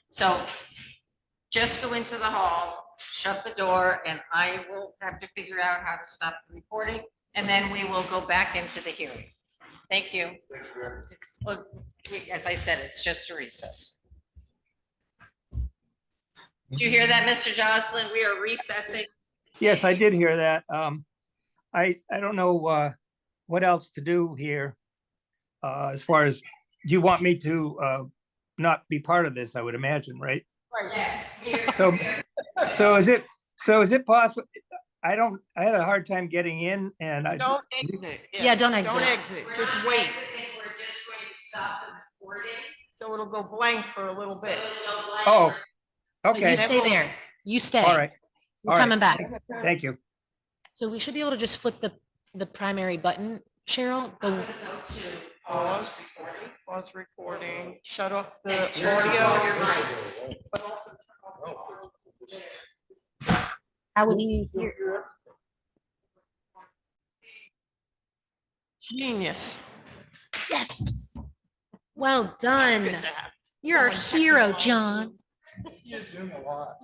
So just go into the hall, shut the door, and I will have to figure out how to stop the recording, and then we will go back into the hearing. Thank you. Well, as I said, it's just a recess. Did you hear that, Mr. Jocelyn? We are recessing. Yes, I did hear that. I don't know what else to do here. As far as, do you want me to not be part of this? I would imagine, right? Yes. So is it possible? I had a hard time getting in, and I Don't exit. Yeah, don't exit. Don't exit. Just wait. We're just going to stop the recording. So it'll go blank for a little bit. Oh, You okay. stay there. You stay. All right. We're All right. coming back. Thank you. So we should be able to just flip the primary button, Cheryl. The, Pause recording, shut off the Turn off your audio. mics. But also turn off how would you hear? Genius. Yes. Well done. Good to have. You're a hero, John. You zoom a lot.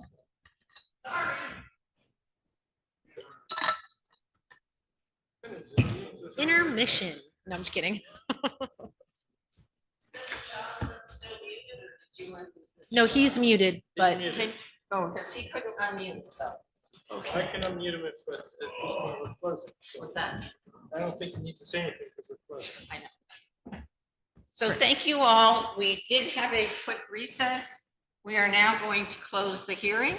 Intermission. No, I'm just kidding. No, he's muted, but Oh, Because he couldn't unmute, so. I can unmute him if, but at this point we're closing. What's that? I don't think he needs to say anything because we're closing. So thank you all. We did have a quick recess. We are now going to close the hearing.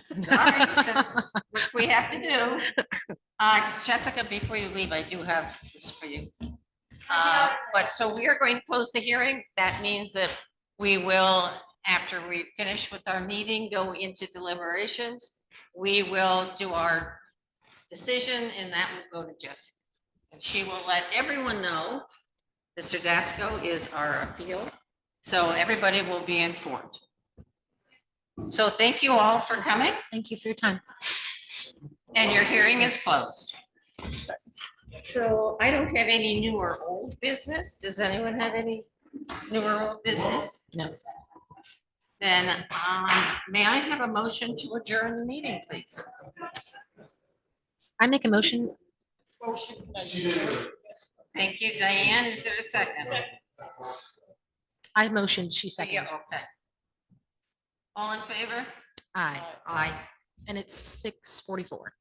Sorry, that's what we have to do. Jessica, before you leave, I do have this for you. But so we are going to close the hearing. That means that we will, after we finish with our meeting, go into deliberations. We will do our decision, and that will go to Jessica. And she will let everyone know Mr. Dasco is our appeal, so everybody will be informed. So thank you all for coming, thank you for your time. and your hearing is closed. So I don't have any new or old business. Does anyone have any new or old business? No. Then may I have a motion to adjourn the meeting, please? I make a motion. Thank you, Diane. Is there a second? I motioned, she Yeah, seconded. okay. All in favor? Aye. Aye. And it's 6:44.